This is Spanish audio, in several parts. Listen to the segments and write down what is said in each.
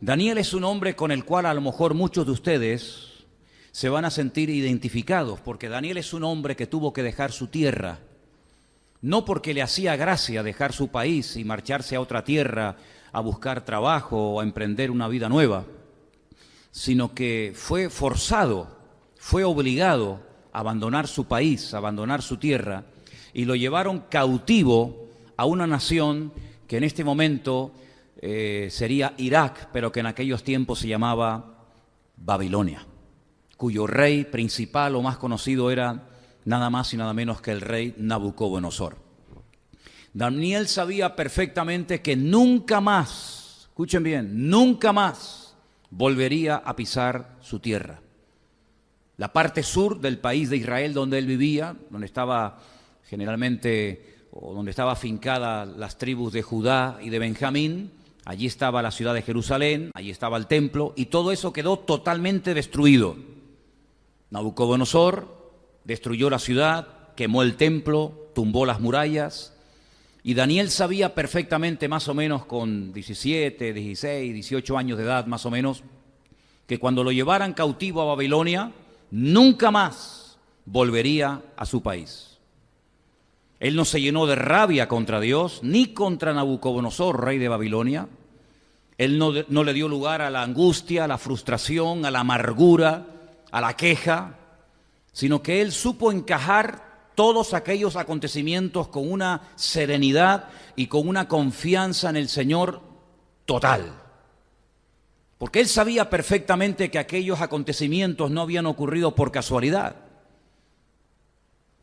Daniel es un hombre con el cual a lo mejor muchos de ustedes se van a sentir identificados, porque Daniel es un hombre que tuvo que dejar su tierra, no porque le hacía gracia dejar su país y marcharse a otra tierra a buscar trabajo o a emprender una vida nueva, sino que fue forzado, fue obligado a abandonar su país, a abandonar su tierra, y lo llevaron cautivo a una nación que en este momento sería Irak, pero que en aquellos tiempos se llamaba Babilonia, cuyo rey principal o más conocido era nada más y nada menos que el rey Nabucodonosor. Daniel sabía perfectamente que nunca más, escuchen bien, nunca más volvería a pisar su tierra. La parte sur del país de Israel donde él vivía, donde estaba generalmente, o donde estaba afincada las tribus de Judá y de Benjamín, allí estaba la ciudad de Jerusalén, allí estaba el templo, y todo eso quedó totalmente destruido. Nabucodonosor destruyó la ciudad, quemó el templo, tumbó las murallas, y Daniel sabía perfectamente, más o menos con 17, 16, 18 años de edad más o menos, que cuando lo llevaran cautivo a Babilonia, nunca más volvería a su país. Él no se llenó de rabia contra Dios, ni contra Nabucodonosor, rey de Babilonia. Él no le dio lugar a la angustia, a la frustración, a la amargura, a la queja, sino que él supo encajar todos aquellos acontecimientos con una serenidad y con una confianza en el Señor total. Porque él sabía perfectamente que aquellos acontecimientos no habían ocurrido por casualidad.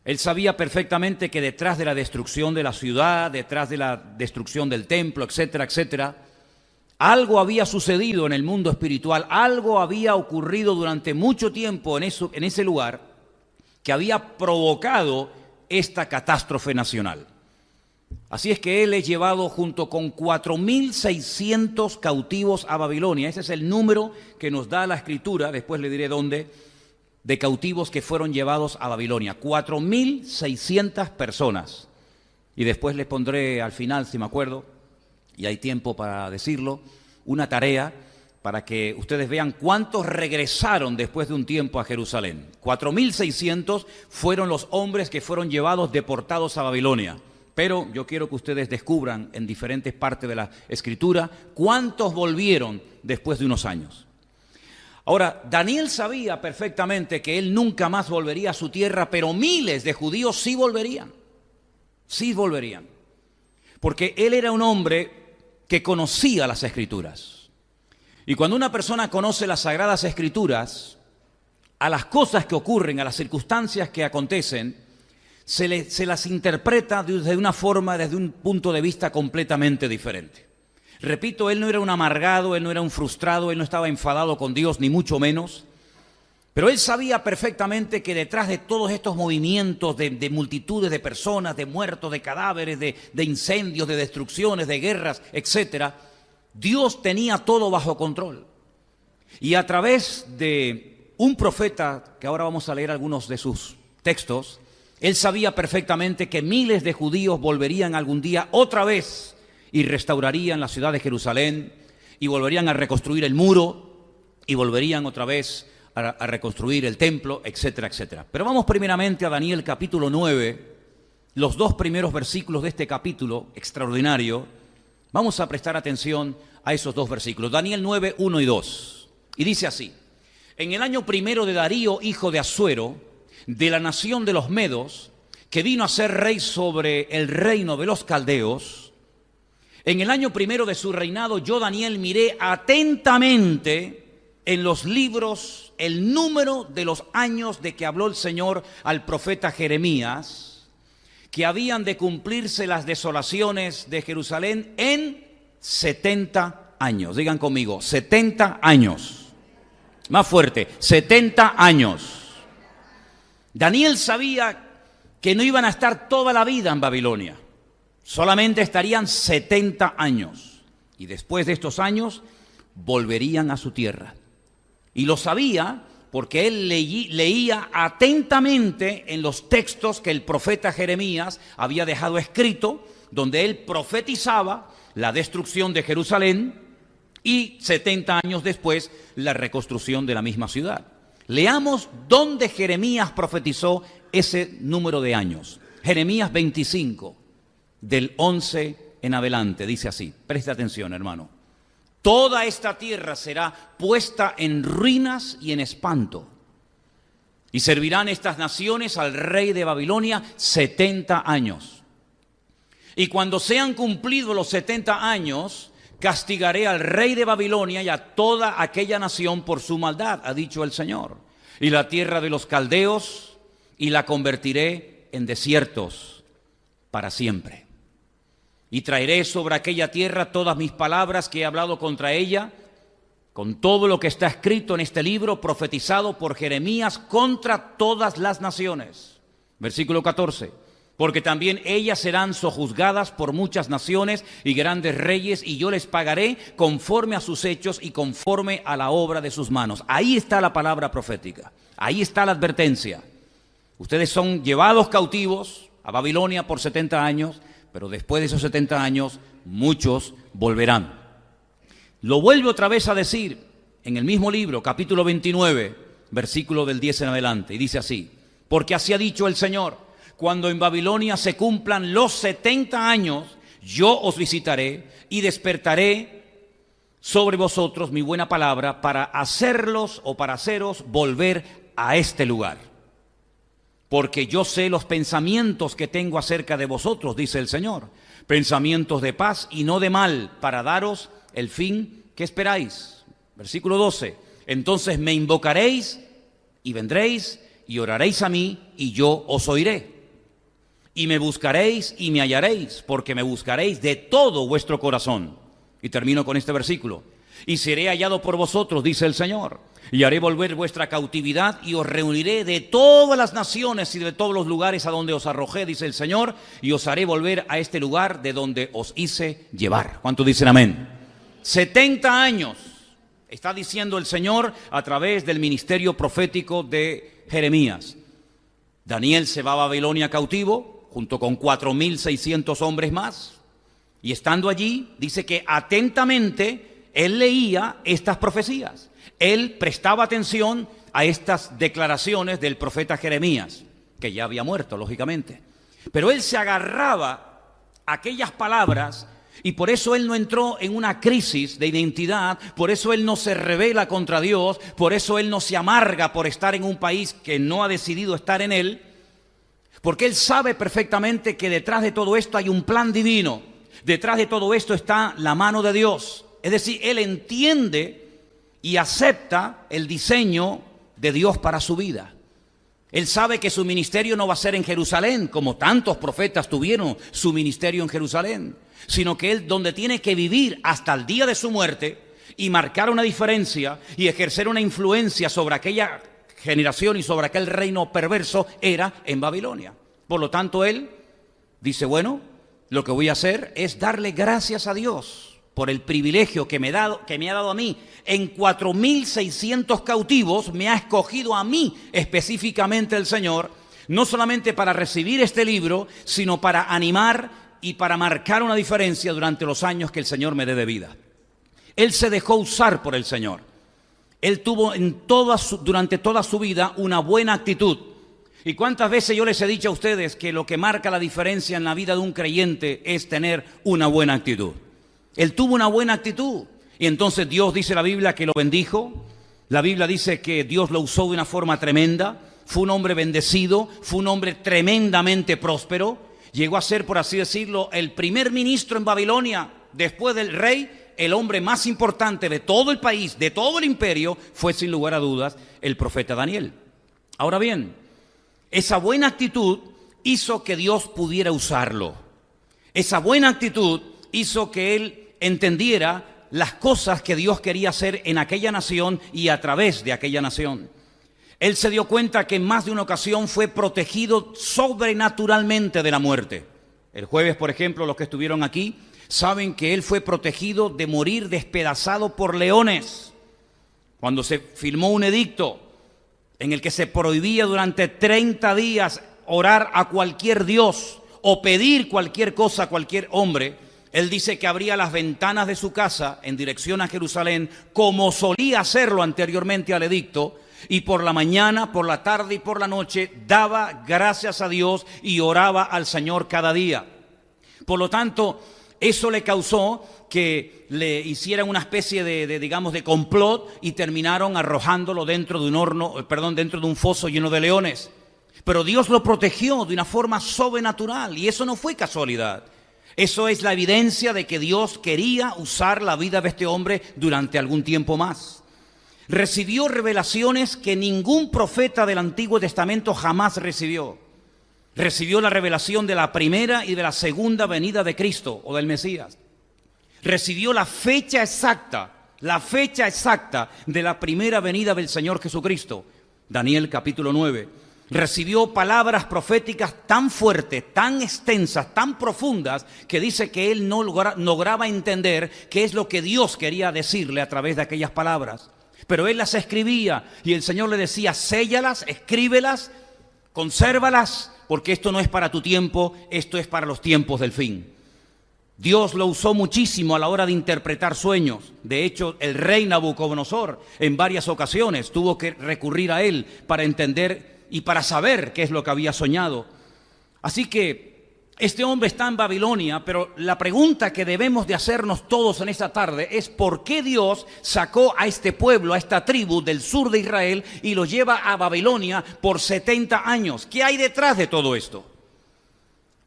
Él sabía perfectamente que detrás de la destrucción de la ciudad, detrás de la destrucción del templo, etcétera, etcétera, algo había sucedido en el mundo espiritual, algo había ocurrido durante mucho tiempo en ese lugar que había provocado esta catástrofe nacional. Así es que él es llevado junto con 4.600 cautivos a Babilonia. Ese es el número que nos da la Escritura, después le diré dónde, de cautivos que fueron llevados a Babilonia. 4.600 personas. Y después les pondré al final, si me acuerdo, y hay tiempo para decirlo, una tarea para que ustedes vean cuántos regresaron después de un tiempo a Jerusalén. 4.600 fueron los hombres que fueron llevados, deportados a Babilonia. Pero yo quiero que ustedes descubran en diferentes partes de la Escritura cuántos volvieron después de unos años. Ahora, Daniel sabía perfectamente que él nunca más volvería a su tierra, pero miles de judíos sí volverían. Sí volverían. Porque él era un hombre que conocía las Escrituras. Y cuando una persona conoce las Sagradas Escrituras, a las cosas que ocurren, a las circunstancias que acontecen, se las interpreta de una forma, desde un punto de vista completamente diferente. Repito, él no era un amargado, él no era un frustrado, él no estaba enfadado con Dios, ni mucho menos. Pero él sabía perfectamente que detrás de todos estos movimientos de multitudes de personas, de muertos, de cadáveres, de incendios, de destrucciones, de guerras, etcétera, Dios tenía todo bajo control. Y a través de un profeta, que ahora vamos a leer algunos de sus textos, él sabía perfectamente que miles de judíos volverían algún día otra vez y restaurarían la ciudad de Jerusalén y volverían a reconstruir el muro y volverían otra vez a reconstruir el templo, etcétera, etcétera. Pero vamos primeramente a Daniel capítulo 9, los 2 primeros versículos de este capítulo extraordinario. Vamos a prestar atención a esos 2 versículos. Daniel 9, 1 y 2. Y dice así: en el año primero de Darío, hijo de Asuero, de la nación de los Medos, que vino a ser rey sobre el reino de los caldeos, en el año primero de su reinado, yo, Daniel, miré atentamente en los libros el número de los años de que habló el Señor al profeta Jeremías, que habían de cumplirse las desolaciones de Jerusalén en 70 años. Digan conmigo, 70 años. Más fuerte, 70 años. Daniel sabía que no iban a estar toda la vida en Babilonia. Solamente estarían 70 años. Y después de estos años, volverían a su tierra. Y lo sabía porque él leía atentamente en los textos que el profeta Jeremías había dejado escrito, donde él profetizaba la destrucción de Jerusalén, y 70 años después la reconstrucción de la misma ciudad. Leamos dónde Jeremías profetizó ese número de años. Jeremías 25, del 11 en adelante, dice así. Presta atención, hermano. Toda esta tierra será puesta en ruinas y en espanto. Y servirán estas naciones al rey de Babilonia 70 años. Y cuando sean cumplidos los 70 años, castigaré al rey de Babilonia y a toda aquella nación por su maldad, ha dicho el Señor. Y la tierra de los caldeos, y la convertiré en desiertos para siempre. Y traeré sobre aquella tierra todas mis palabras que he hablado contra ella, con todo lo que está escrito en este libro, profetizado por Jeremías contra todas las naciones. Versículo 14. Porque también ellas serán sojuzgadas por muchas naciones y grandes reyes, y yo les pagaré conforme a sus hechos y conforme a la obra de sus manos. Ahí está la palabra profética, ahí está la advertencia. Ustedes son llevados cautivos a Babilonia por 70 años, pero después de esos 70 años, muchos volverán. Lo vuelve otra vez a decir en el mismo libro, capítulo 29, versículo del 10 en adelante, y dice así: porque así ha dicho el Señor, cuando en Babilonia se cumplan los 70 años, yo os visitaré y despertaré sobre vosotros mi buena palabra para hacerlos o para haceros volver a este lugar. Porque yo sé los pensamientos que tengo acerca de vosotros, dice el Señor, pensamientos de paz y no de mal, para daros el fin que esperáis. Versículo 12. Entonces me invocaréis y vendréis y oraréis a mí y yo os oiré. Y me buscaréis y me hallaréis, porque me buscaréis de todo vuestro corazón. Y termino con este versículo. Y seré hallado por vosotros, dice el Señor, y haré volver vuestra cautividad y os reuniré de todas las naciones y de todos los lugares a donde os arrojé, dice el Señor, y os haré volver a este lugar de donde os hice llevar. ¿Cuántos dicen amén? 70 años está diciendo el Señor a través del ministerio profético de Jeremías. Daniel se va a Babilonia cautivo junto con 4.600 hombres más, y estando allí dice que atentamente él leía estas profecías. Él prestaba atención a estas declaraciones del profeta Jeremías, que ya había muerto, lógicamente. Pero él se agarraba a aquellas palabras, y por eso él no entró en una crisis de identidad, por eso él no se rebela contra Dios, por eso él no se amarga por estar en un país que no ha decidido estar en él, porque él sabe perfectamente que detrás de todo esto hay un plan divino, detrás de todo esto está la mano de Dios. Es decir, él entiende y acepta el diseño de Dios para su vida. Él sabe que su ministerio no va a ser en Jerusalén, como tantos profetas tuvieron su ministerio en Jerusalén, sino que él donde tiene que vivir hasta el día de su muerte y marcar una diferencia y ejercer una influencia sobre aquella generación y sobre aquel reino perverso era en Babilonia. Por lo tanto, él dice, bueno, lo que voy a hacer es darle gracias a Dios por el privilegio que me ha dado a mí. En 4.600 cautivos me ha escogido a mí específicamente el Señor, no solamente para recibir este libro, sino para animar y para marcar una diferencia durante los años que el Señor me dé de vida. Él se dejó usar por el Señor. Él tuvo durante toda su vida una buena actitud. ¿Y cuántas veces yo les he dicho a ustedes que lo que marca la diferencia en la vida de un creyente es tener una buena actitud? Él tuvo una buena actitud y entonces Dios, dice la Biblia, que lo bendijo. La Biblia dice que Dios lo usó de una forma tremenda. Fue un hombre bendecido, fue un hombre tremendamente próspero. Llegó a ser, por así decirlo, el primer ministro en Babilonia. Después del rey, el hombre más importante de todo el país, de todo el imperio, fue sin lugar a dudas el profeta Daniel. Ahora bien, esa buena actitud hizo que Dios pudiera usarlo. Esa buena actitud hizo que él entendiera las cosas que Dios quería hacer en aquella nación y a través de aquella nación. Él se dio cuenta que en más de una ocasión fue protegido sobrenaturalmente de la muerte. El jueves, por ejemplo, los que estuvieron aquí saben que él fue protegido de morir despedazado por leones. Cuando se firmó un edicto en el que se prohibía durante 30 días orar a cualquier dios o pedir cualquier cosa a cualquier hombre, Él dice que abría las ventanas de su casa en dirección a Jerusalén, como solía hacerlo anteriormente al edicto, y por la mañana, por la tarde y por la noche daba gracias a Dios y oraba al Señor cada día. Por lo tanto, eso le causó que le hicieran una especie de complot y terminaron arrojándolo dentro de dentro de un foso lleno de leones. Pero Dios lo protegió de una forma sobrenatural y eso no fue casualidad. Eso es la evidencia de que Dios quería usar la vida de este hombre durante algún tiempo más. Recibió revelaciones que ningún profeta del Antiguo Testamento jamás recibió. Recibió la revelación de la primera y de la segunda venida de Cristo o del Mesías. Recibió la fecha exacta de la primera venida del Señor Jesucristo. Daniel capítulo 9. Recibió palabras proféticas tan fuertes, tan extensas, tan profundas, que dice que él no lograba entender qué es lo que Dios quería decirle a través de aquellas palabras. Pero él las escribía y el Señor le decía, séllalas, escríbelas, consérvalas, porque esto no es para tu tiempo, esto es para los tiempos del fin. Dios lo usó muchísimo a la hora de interpretar sueños. De hecho, el rey Nabucodonosor en varias ocasiones tuvo que recurrir a él para entender y para saber qué es lo que había soñado. Así que este hombre está en Babilonia, pero la pregunta que debemos de hacernos todos en esta tarde es ¿por qué Dios sacó a este pueblo, a esta tribu del sur de Israel y lo lleva a Babilonia por 70 años? ¿Qué hay detrás de todo esto?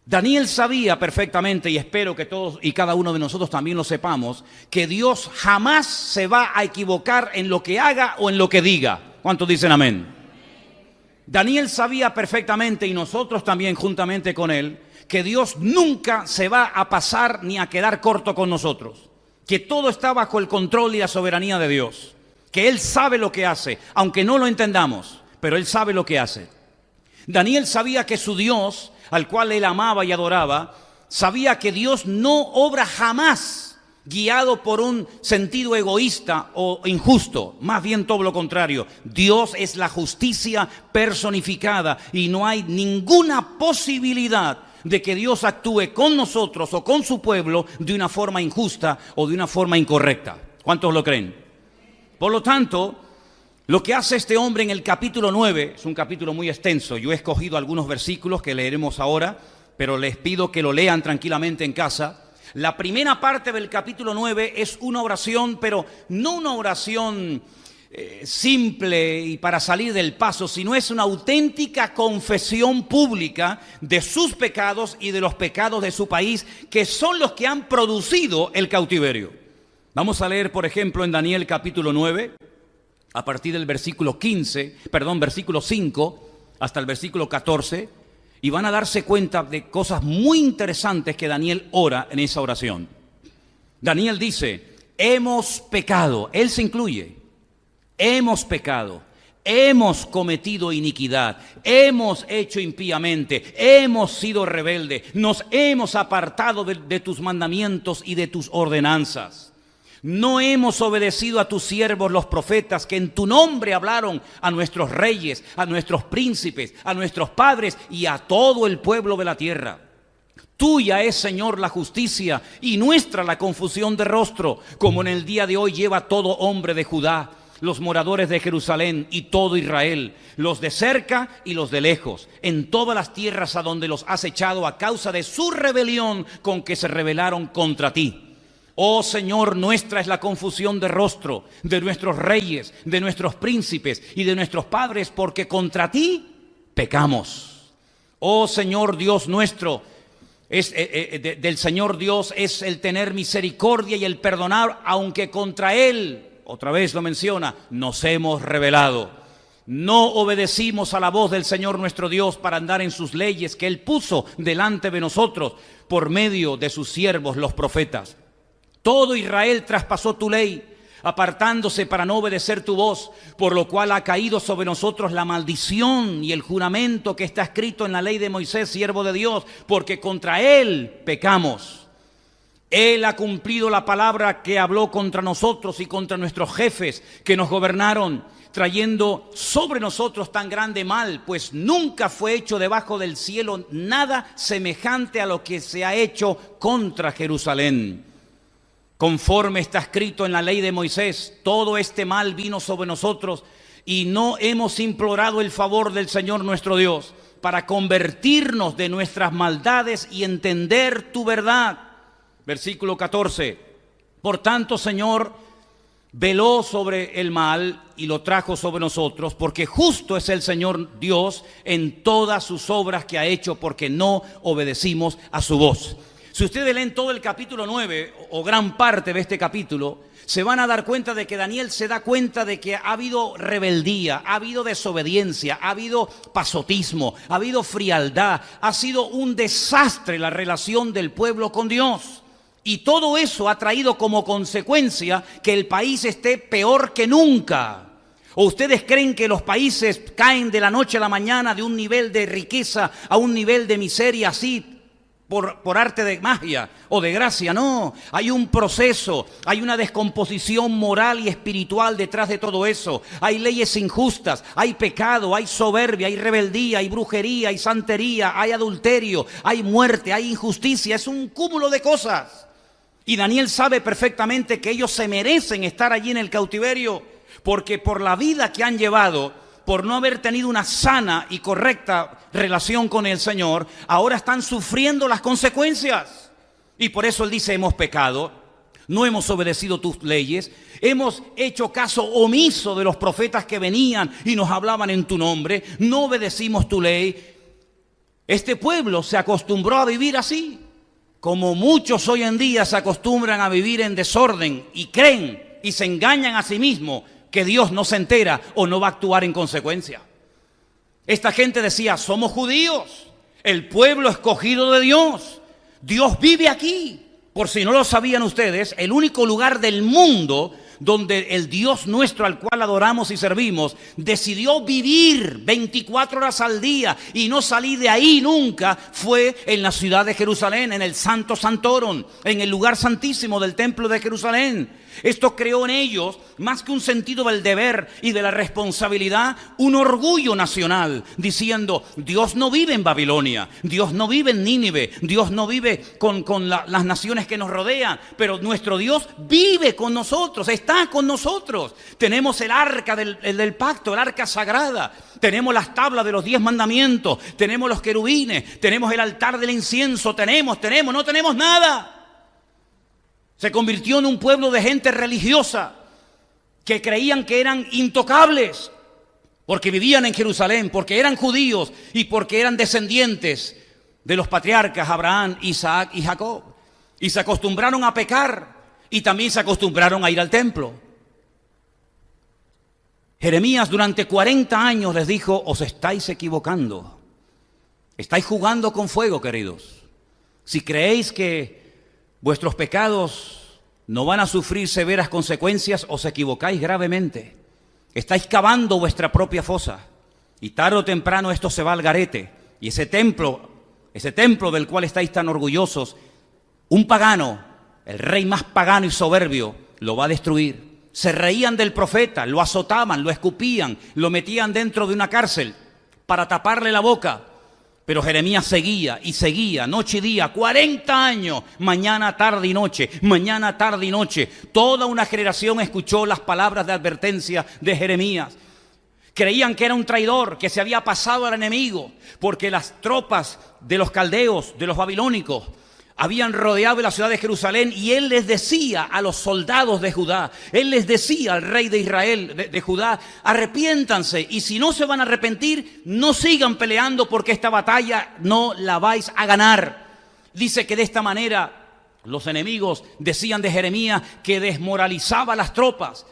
Daniel sabía perfectamente, y espero que todos y cada uno de nosotros también lo sepamos, que Dios jamás se va a equivocar en lo que haga o en lo que diga. ¿Cuántos dicen amén? Daniel sabía perfectamente, y nosotros también juntamente con él, que Dios nunca se va a pasar ni a quedar corto con nosotros, que todo está bajo el control y la soberanía de Dios, que Él sabe lo que hace, aunque no lo entendamos, pero Él sabe lo que hace. Daniel sabía que su Dios, al cual él amaba y adoraba, sabía que Dios no obra jamás guiado por un sentido egoísta o injusto, más bien todo lo contrario. Dios es la justicia personificada y no hay ninguna posibilidad de que Dios actúe con nosotros o con su pueblo de una forma injusta o de una forma incorrecta. ¿Cuántos lo creen? Por lo tanto, lo que hace este hombre en el capítulo 9, es un capítulo muy extenso, yo he escogido algunos versículos que leeremos ahora, pero les pido que lo lean tranquilamente en casa. La primera parte del capítulo 9 es una oración, pero no una oración simple y para salir del paso, sino es una auténtica confesión pública de sus pecados y de los pecados de su país, que son los que han producido el cautiverio. Vamos a leer, por ejemplo, en Daniel capítulo 9, a partir del versículo 5 hasta el versículo 14, y van a darse cuenta de cosas muy interesantes que Daniel ora en esa oración. Daniel dice, hemos pecado, él se incluye, hemos pecado, hemos cometido iniquidad, hemos hecho impíamente, hemos sido rebeldes, nos hemos apartado de tus mandamientos y de tus ordenanzas. No hemos obedecido a tus siervos los profetas que en tu nombre hablaron a nuestros reyes, a nuestros príncipes, a nuestros padres y a todo el pueblo de la tierra. Tuya es, Señor, la justicia y nuestra la confusión de rostro, como en el día de hoy lleva todo hombre de Judá, los moradores de Jerusalén y todo Israel, los de cerca y los de lejos, en todas las tierras a donde los has echado a causa de su rebelión con que se rebelaron contra ti. Oh Señor, nuestra es la confusión de rostro de nuestros reyes, de nuestros príncipes y de nuestros padres, porque contra ti pecamos. Oh Señor Dios nuestro, del Señor Dios es el tener misericordia y el perdonar, aunque contra Él, otra vez lo menciona, nos hemos rebelado. No obedecimos a la voz del Señor nuestro Dios para andar en sus leyes que Él puso delante de nosotros por medio de sus siervos los profetas. Todo Israel traspasó tu ley, apartándose para no obedecer tu voz, por lo cual ha caído sobre nosotros la maldición y el juramento que está escrito en la ley de Moisés, siervo de Dios, porque contra él pecamos. Él ha cumplido la palabra que habló contra nosotros y contra nuestros jefes que nos gobernaron, trayendo sobre nosotros tan grande mal, pues nunca fue hecho debajo del cielo nada semejante a lo que se ha hecho contra Jerusalén. Conforme está escrito en la ley de Moisés, todo este mal vino sobre nosotros y no hemos implorado el favor del Señor nuestro Dios para convertirnos de nuestras maldades y entender tu verdad. Versículo 14. Por tanto, Señor, veló sobre el mal y lo trajo sobre nosotros, porque justo es el Señor Dios en todas sus obras que ha hecho, porque no obedecimos a su voz. Si ustedes leen todo el capítulo 9 o gran parte de este capítulo, se van a dar cuenta de que Daniel se da cuenta de que ha habido rebeldía, ha habido desobediencia, ha habido pasotismo, ha habido frialdad, ha sido un desastre la relación del pueblo con Dios. Y todo eso ha traído como consecuencia que el país esté peor que nunca. ¿O ustedes creen que los países caen de la noche a la mañana de un nivel de riqueza a un nivel de miseria así por arte de magia o de gracia? No, hay un proceso, hay una descomposición moral y espiritual detrás de todo eso. Hay leyes injustas, hay pecado, hay soberbia, hay rebeldía, hay brujería, hay santería, hay adulterio, hay muerte, hay injusticia. Es un cúmulo de cosas. Y Daniel sabe perfectamente que ellos se merecen estar allí en el cautiverio, porque por la vida que han llevado, por no haber tenido una sana y correcta relación con el Señor, ahora están sufriendo las consecuencias. Y por eso él dice, hemos pecado, no hemos obedecido tus leyes, hemos hecho caso omiso de los profetas que venían y nos hablaban en tu nombre, no obedecimos tu ley. Este pueblo se acostumbró a vivir así, como muchos hoy en día se acostumbran a vivir en desorden y creen y se engañan a sí mismos que Dios no se entera o no va a actuar en consecuencia. Esta gente decía, somos judíos, el pueblo escogido de Dios, Dios vive aquí. Por si no lo sabían ustedes, el único lugar del mundo donde el Dios nuestro al cual adoramos y servimos decidió vivir 24 horas al día y no salir de ahí nunca, fue en la ciudad de Jerusalén, en el Santo Santorum, en el lugar santísimo del templo de Jerusalén. Esto creó en ellos, más que un sentido del deber y de la responsabilidad, un orgullo nacional, diciendo, Dios no vive en Babilonia, Dios no vive en Nínive, Dios no vive con las naciones que nos rodean, pero nuestro Dios vive con nosotros, está con nosotros. Tenemos el arca del pacto, el arca sagrada, tenemos las tablas de los 10 mandamientos, tenemos los querubines, tenemos el altar del incienso, no tenemos nada. Se convirtió en un pueblo de gente religiosa que creían que eran intocables porque vivían en Jerusalén, porque eran judíos y porque eran descendientes de los patriarcas Abraham, Isaac y Jacob. Y se acostumbraron a pecar y también se acostumbraron a ir al templo. Jeremías durante 40 años les dijo, os estáis equivocando, estáis jugando con fuego, queridos. Si creéis que vuestros pecados no van a sufrir severas consecuencias, os equivocáis gravemente. Estáis cavando vuestra propia fosa y tarde o temprano esto se va al garete. Y ese templo del cual estáis tan orgullosos, un pagano, el rey más pagano y soberbio, lo va a destruir. Se reían del profeta, lo azotaban, lo escupían, lo metían dentro de una cárcel para taparle la boca. Pero Jeremías seguía y seguía, noche y día, 40 años, mañana, tarde y noche, mañana, tarde y noche. Toda una generación escuchó las palabras de advertencia de Jeremías. Creían que era un traidor, que se había pasado al enemigo, porque las tropas de los caldeos, de los babilónicos, habían rodeado la ciudad de Jerusalén y él les decía a los soldados de Judá, él les decía al rey de Israel, de Judá, arrepiéntanse y si no se van a arrepentir, no sigan peleando porque esta batalla no la vais a ganar. Dice que de esta manera los enemigos decían de Jeremías que desmoralizaba a las tropas,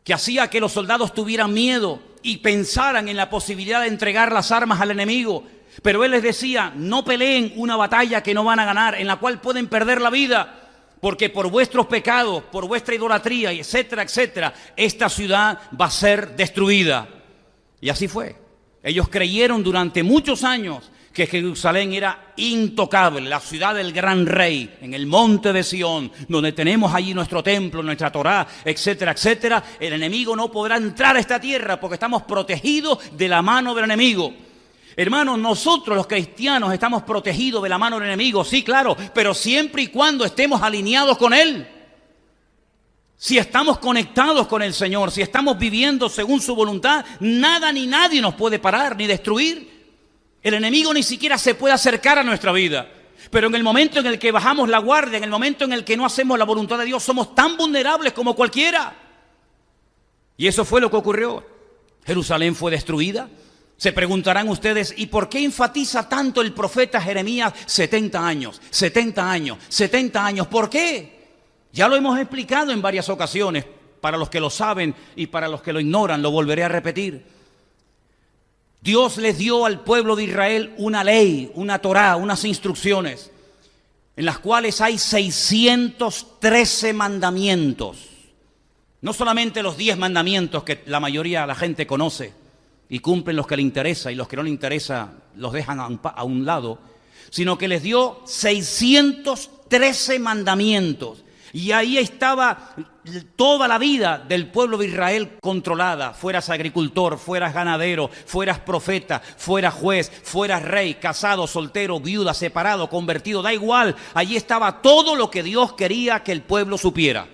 que hacía que los soldados tuvieran miedo y pensaran en la posibilidad de entregar las armas al enemigo. Pero él les decía, no peleen una batalla que no van a ganar, en la cual pueden perder la vida, porque por vuestros pecados, por vuestra idolatría, etcétera, etcétera, esta ciudad va a ser destruida. Y así fue. Ellos creyeron durante muchos años que Jerusalén era intocable, la ciudad del gran rey, en el monte de Sión, donde tenemos allí nuestro templo, nuestra Torá, etcétera, etcétera. El enemigo no podrá entrar a esta tierra porque estamos protegidos de la mano del enemigo. Hermanos, nosotros los cristianos estamos protegidos de la mano del enemigo, sí, claro, pero siempre y cuando estemos alineados con él. Si estamos conectados con el Señor, si estamos viviendo según su voluntad, nada ni nadie nos puede parar ni destruir. El enemigo ni siquiera se puede acercar a nuestra vida. Pero en el momento en el que bajamos la guardia, en el momento en el que no hacemos la voluntad de Dios, somos tan vulnerables como cualquiera. Y eso fue lo que ocurrió. Jerusalén fue destruida. Se preguntarán ustedes, ¿y por qué enfatiza tanto el profeta Jeremías 70 años, 70 años, 70 años? ¿Por qué? Ya lo hemos explicado en varias ocasiones. Para los que lo saben y para los que lo ignoran, lo volveré a repetir. Dios les dio al pueblo de Israel una ley, una Torá, unas instrucciones, en las cuales hay 613 mandamientos. No solamente los 10 mandamientos que la mayoría de la gente conoce y cumplen los que le interesa, y los que no le interesa los dejan a un lado, sino que les dio 613 mandamientos. Y ahí estaba toda la vida del pueblo de Israel controlada. Fueras agricultor, fueras ganadero, fueras profeta, fueras juez, fueras rey, casado, soltero, viuda, separado, convertido, da igual. Allí estaba todo lo que Dios quería que el pueblo supiera.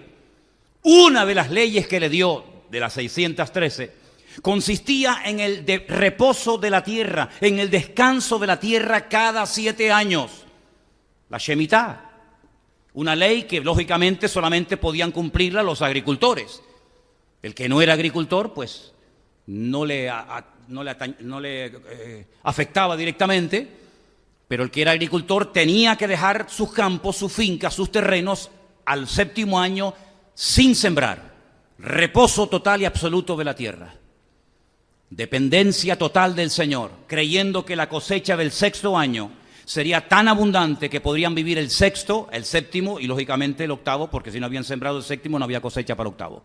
Una de las leyes que le dio, de las 613, consistía en el reposo de la tierra, en el descanso de la tierra cada 7 años. La Shemitá. Una ley que lógicamente solamente podían cumplirla los agricultores. El que no era agricultor, pues no le afectaba directamente, pero el que era agricultor tenía que dejar sus campos, sus fincas, sus terrenos al 7º año sin sembrar. Reposo total y absoluto de la tierra. Dependencia total del Señor, creyendo que la cosecha del 6º año sería tan abundante que podrían vivir el 6º, el 7º y lógicamente el 8º, porque si no habían sembrado el 7º no había cosecha para el 8º.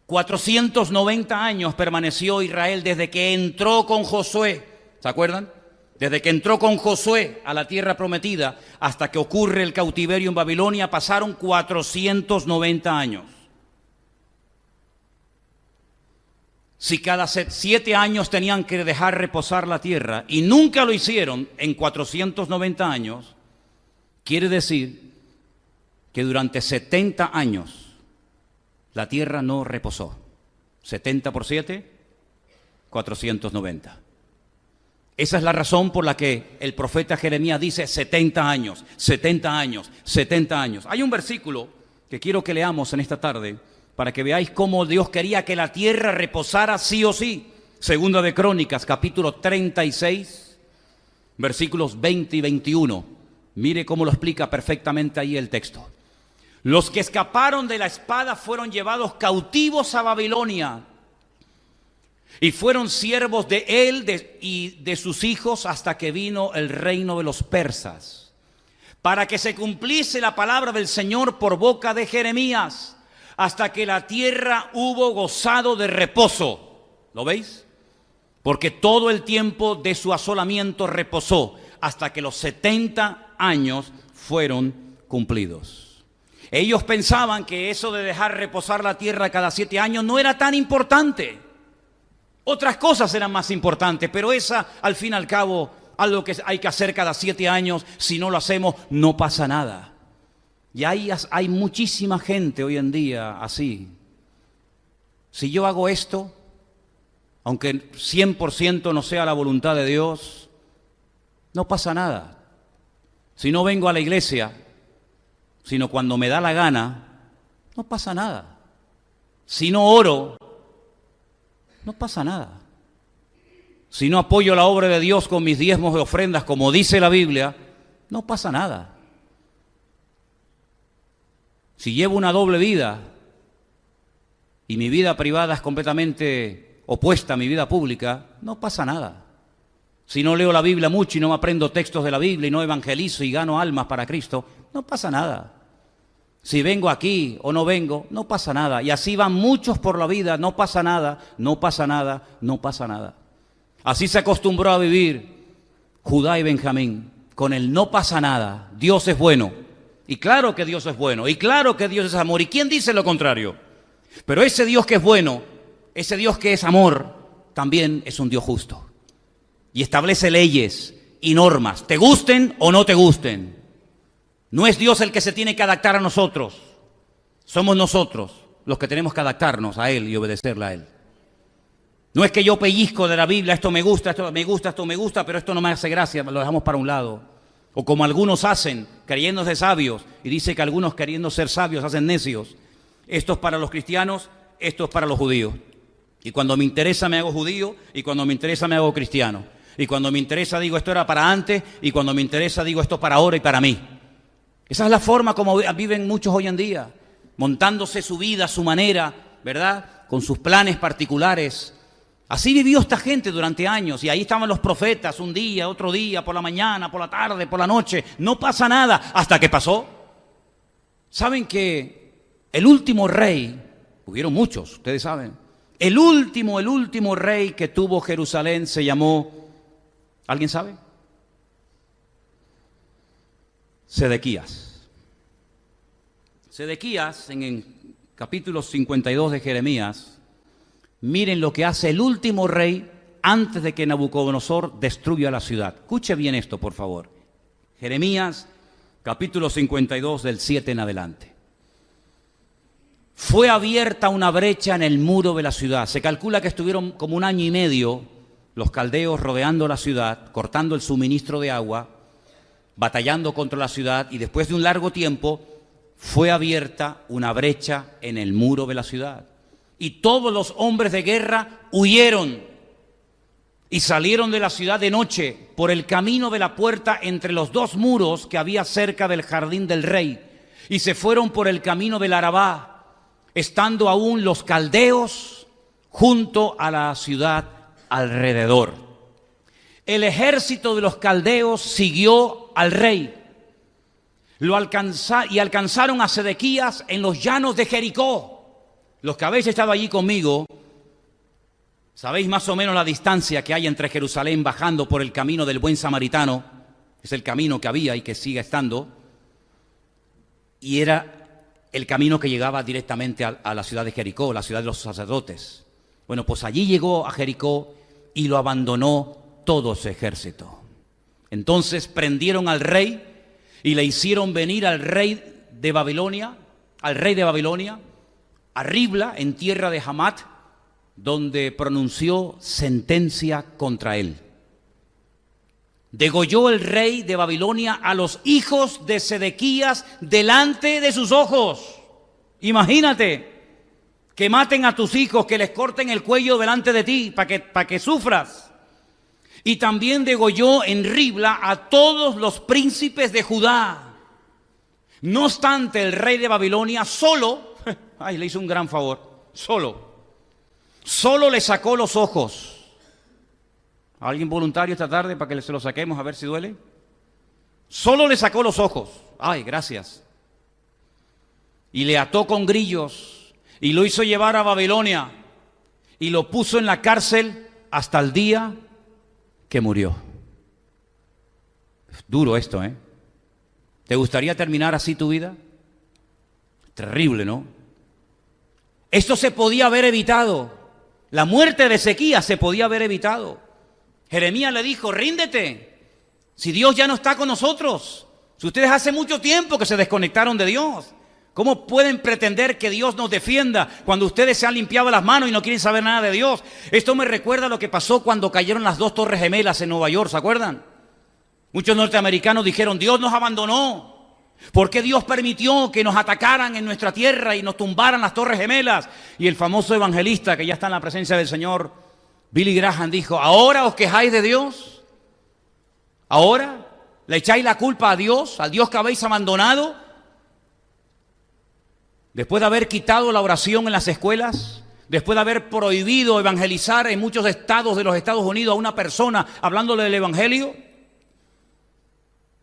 490 años permaneció Israel desde que entró con Josué, ¿se acuerdan? Desde que entró con Josué a la tierra prometida hasta que ocurre el cautiverio en Babilonia pasaron 490 años. Si cada 7 años tenían que dejar reposar la tierra y nunca lo hicieron en 490 años, quiere decir que durante 70 años la tierra no reposó. 70 por 7, 490. Esa es la razón por la que el profeta Jeremías dice 70 años, 70 años, 70 años. Hay un versículo que quiero que leamos en esta tarde, para que veáis cómo Dios quería que la tierra reposara sí o sí. Segunda de Crónicas, capítulo 36, versículos 20 y 21. Mire cómo lo explica perfectamente ahí el texto. Los que escaparon de la espada fueron llevados cautivos a Babilonia y fueron siervos de él y de sus hijos hasta que vino el reino de los persas, para que se cumpliese la palabra del Señor por boca de Jeremías, hasta que la tierra hubo gozado de reposo. ¿Lo veis? Porque todo el tiempo de su asolamiento reposó hasta que los 70 años fueron cumplidos. Ellos pensaban que eso de dejar reposar la tierra cada 7 años no era tan importante. Otras cosas eran más importantes, pero esa, al fin y al cabo, algo que hay que hacer cada 7 años, si no lo hacemos, no pasa nada. Y hay muchísima gente hoy en día así. Si yo hago esto, aunque 100% no sea la voluntad de Dios, no pasa nada. Si no vengo a la iglesia, sino cuando me da la gana, no pasa nada. Si no oro, no pasa nada. Si no apoyo la obra de Dios con mis diezmos y ofrendas, como dice la Biblia, no pasa nada. Si llevo una doble vida y mi vida privada es completamente opuesta a mi vida pública, no pasa nada. Si no leo la Biblia mucho y no aprendo textos de la Biblia y no evangelizo y gano almas para Cristo, no pasa nada. Si vengo aquí o no vengo, no pasa nada. Y así van muchos por la vida, no pasa nada, no pasa nada, no pasa nada. Así se acostumbró a vivir Judá y Benjamín, con el no pasa nada, Dios es bueno. Y claro que Dios es bueno, y claro que Dios es amor. ¿Y quién dice lo contrario? Pero ese Dios que es bueno, ese Dios que es amor, también es un Dios justo. Y establece leyes y normas, te gusten o no te gusten. No es Dios el que se tiene que adaptar a nosotros. Somos nosotros los que tenemos que adaptarnos a Él y obedecerle a Él. No es que yo pellizco de la Biblia, esto me gusta, esto me gusta, esto me gusta, pero esto no me hace gracia, lo dejamos para un lado. O como algunos hacen, creyéndose sabios, y dice que algunos queriendo ser sabios hacen necios. Esto es para los cristianos, esto es para los judíos. Y cuando me interesa me hago judío, y cuando me interesa me hago cristiano. Y cuando me interesa digo esto era para antes, y cuando me interesa digo esto para ahora y para mí. Esa es la forma como viven muchos hoy en día, montándose su vida, su manera, ¿verdad? Con sus planes particulares. Así vivió esta gente durante años, y ahí estaban los profetas, un día, otro día, por la mañana, por la tarde, por la noche. No pasa nada, hasta que pasó. ¿Saben que el último rey, hubieron muchos, ustedes saben, el último rey que tuvo Jerusalén se llamó, ¿alguien sabe? Sedequías. Sedequías, en el capítulo 52 de Jeremías, miren lo que hace el último rey antes de que Nabucodonosor destruya la ciudad. Escuche bien esto, por favor. Jeremías, capítulo 52, del 7 en adelante. Fue abierta una brecha en el muro de la ciudad. Se calcula que estuvieron como 1 año y medio los caldeos rodeando la ciudad, cortando el suministro de agua, batallando contra la ciudad, y después de un largo tiempo fue abierta una brecha en el muro de la ciudad. Y todos los hombres de guerra huyeron y salieron de la ciudad de noche por el camino de la puerta entre los 2 muros que había cerca del jardín del rey, y se fueron por el camino del Arabá, estando aún los caldeos junto a la ciudad alrededor. El ejército de los caldeos siguió al rey, alcanzaron a Sedequías en los llanos de Jericó. Los que habéis estado allí conmigo, sabéis más o menos la distancia que hay entre Jerusalén bajando por el camino del buen samaritano, es el camino que había y que sigue estando, y era el camino que llegaba directamente a la ciudad de Jericó, la ciudad de los sacerdotes. Bueno, pues allí llegó a Jericó y lo abandonó todo su ejército. Entonces prendieron al rey y le hicieron venir al rey de Babilonia, a Ribla, en tierra de Hamat, donde pronunció sentencia contra él. Degolló el rey de Babilonia a los hijos de Sedequías delante de sus ojos. Imagínate que maten a tus hijos, que les corten el cuello delante de ti para que sufras. Y también degolló en Ribla a todos los príncipes de Judá. No obstante, el rey de Babilonia solo le hizo un gran favor. Solo le sacó los ojos. ¿Alguien voluntario esta tarde para que se los saquemos a ver si duele? Solo le sacó los ojos. Ay, gracias. Y le ató con grillos y lo hizo llevar a Babilonia y lo puso en la cárcel hasta el día que murió. Duro esto, ¿eh? ¿Te gustaría terminar así tu vida? Terrible, ¿no? Esto se podía haber evitado. La muerte de Ezequías se podía haber evitado. Jeremías le dijo, ríndete, si Dios ya no está con nosotros, si ustedes hace mucho tiempo que se desconectaron de Dios, ¿cómo pueden pretender que Dios nos defienda cuando ustedes se han limpiado las manos y no quieren saber nada de Dios? Esto me recuerda a lo que pasó cuando cayeron las 2 torres gemelas en Nueva York, ¿se acuerdan? Muchos norteamericanos dijeron, Dios nos abandonó. ¿Por qué Dios permitió que nos atacaran en nuestra tierra y nos tumbaran las torres gemelas? Y el famoso evangelista que ya está en la presencia del Señor, Billy Graham, dijo, ¿ahora os quejáis de Dios? ¿Ahora le echáis la culpa a Dios, al Dios que habéis abandonado? Después de haber quitado la oración en las escuelas, después de haber prohibido evangelizar en muchos estados de los Estados Unidos a una persona hablándole del evangelio,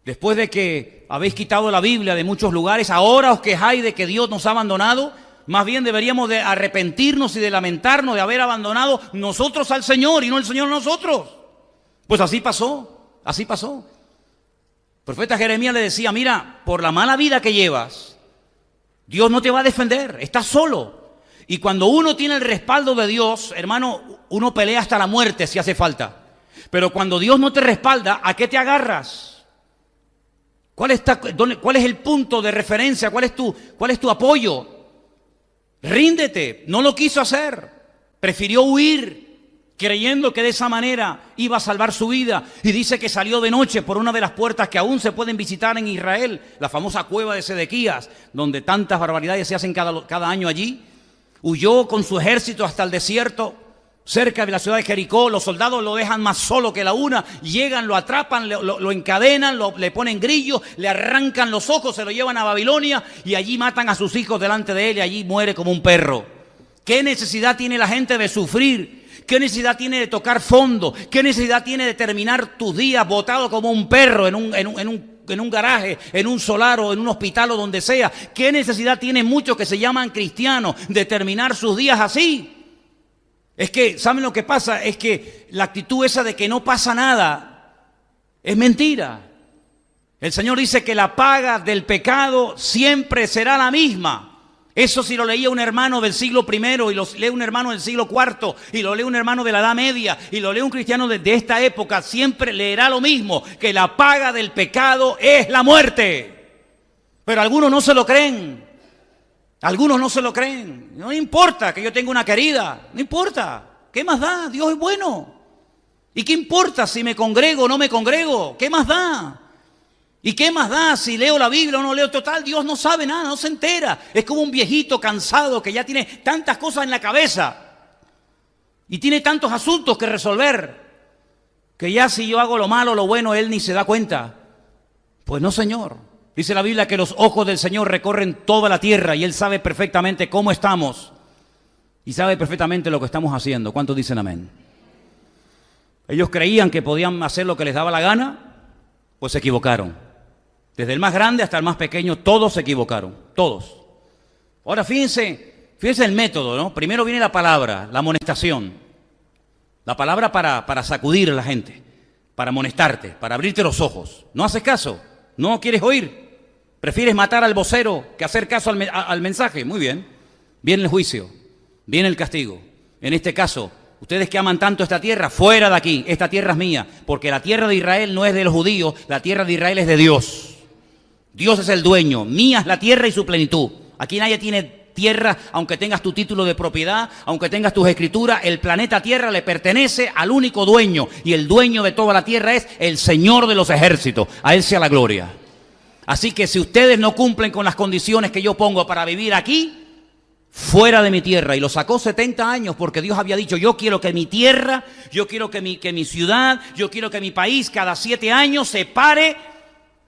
después de que habéis quitado la Biblia de muchos lugares, ahora os quejáis de que Dios nos ha abandonado. Más bien deberíamos de arrepentirnos y de lamentarnos de haber abandonado nosotros al Señor y no el Señor a nosotros. Pues así pasó. así pasó. El profeta Jeremías le decía, mira, por la mala vida que llevas, Dios no te va a defender, estás solo. Y cuando uno tiene el respaldo de Dios, hermano, uno pelea hasta la muerte si hace falta. Pero cuando Dios no te respalda, ¿a qué te agarras? ¿Cuál es el punto de referencia? ¿Cuál es tu apoyo? Ríndete. No lo quiso hacer. Prefirió huir, creyendo que de esa manera iba a salvar su vida. Y dice que salió de noche por una de las puertas que aún se pueden visitar en Israel, la famosa cueva de Sedequías, donde tantas barbaridades se hacen cada año allí. Huyó con su ejército hasta el desierto, cerca de la ciudad de Jericó. Los soldados lo dejan más solo que la una, llegan, lo atrapan, lo encadenan, le ponen grillos, le arrancan los ojos, se lo llevan a Babilonia y allí matan a sus hijos delante de él y allí muere como un perro. ¿Qué necesidad tiene la gente de sufrir? ¿Qué necesidad tiene de tocar fondo? ¿Qué necesidad tiene de terminar tus días botado como un perro en un garaje, en un solar o en un hospital o donde sea? ¿Qué necesidad tienen muchos que se llaman cristianos de terminar sus días así? Es que, ¿saben lo que pasa? Es que la actitud esa de que no pasa nada es mentira. El Señor dice que la paga del pecado siempre será la misma. Eso si lo leía un hermano del siglo I y lo lee un hermano del siglo IV y lo lee un hermano de la Edad Media y lo lee un cristiano de esta época, siempre leerá lo mismo, que la paga del pecado es la muerte. Pero algunos no se lo creen. Algunos no se lo creen. No importa que yo tenga una querida, no importa. ¿Qué más da? Dios es bueno. ¿Y qué importa si me congrego o no me congrego? ¿Qué más da? ¿Y qué más da si leo la Biblia o no leo? Total, Dios no sabe nada, no se entera. Es como un viejito cansado que ya tiene tantas cosas en la cabeza y tiene tantos asuntos que resolver, que ya si yo hago lo malo o lo bueno, Él ni se da cuenta. Pues no, Señor. Dice la Biblia que los ojos del Señor recorren toda la tierra y Él sabe perfectamente cómo estamos y sabe perfectamente lo que estamos haciendo. ¿Cuántos dicen amén? Ellos creían que podían hacer lo que les daba la gana, pues se equivocaron. Desde el más grande hasta el más pequeño, todos se equivocaron, todos. Ahora fíjense el método, ¿no? Primero viene la palabra, la amonestación. La palabra para sacudir a la gente, para amonestarte, para abrirte los ojos. No haces caso, no quieres oír. Prefieres matar al vocero que hacer caso al mensaje. Muy bien, viene el juicio, viene el castigo. En este caso, ustedes que aman tanto esta tierra, fuera de aquí, esta tierra es mía, porque la tierra de Israel no es de los judíos, la tierra de Israel es de Dios. Dios es el dueño, mía es la tierra y su plenitud. Aquí nadie tiene tierra, aunque tengas tu título de propiedad, aunque tengas tus escrituras, el planeta Tierra le pertenece al único dueño, y el dueño de toda la tierra es el Señor de los ejércitos, a Él sea la gloria. Así que si ustedes no cumplen con las condiciones que yo pongo para vivir aquí, fuera de mi tierra. Y lo sacó 70 años porque Dios había dicho, yo quiero que mi tierra, yo quiero que mi ciudad, yo quiero que mi país cada 7 años se pare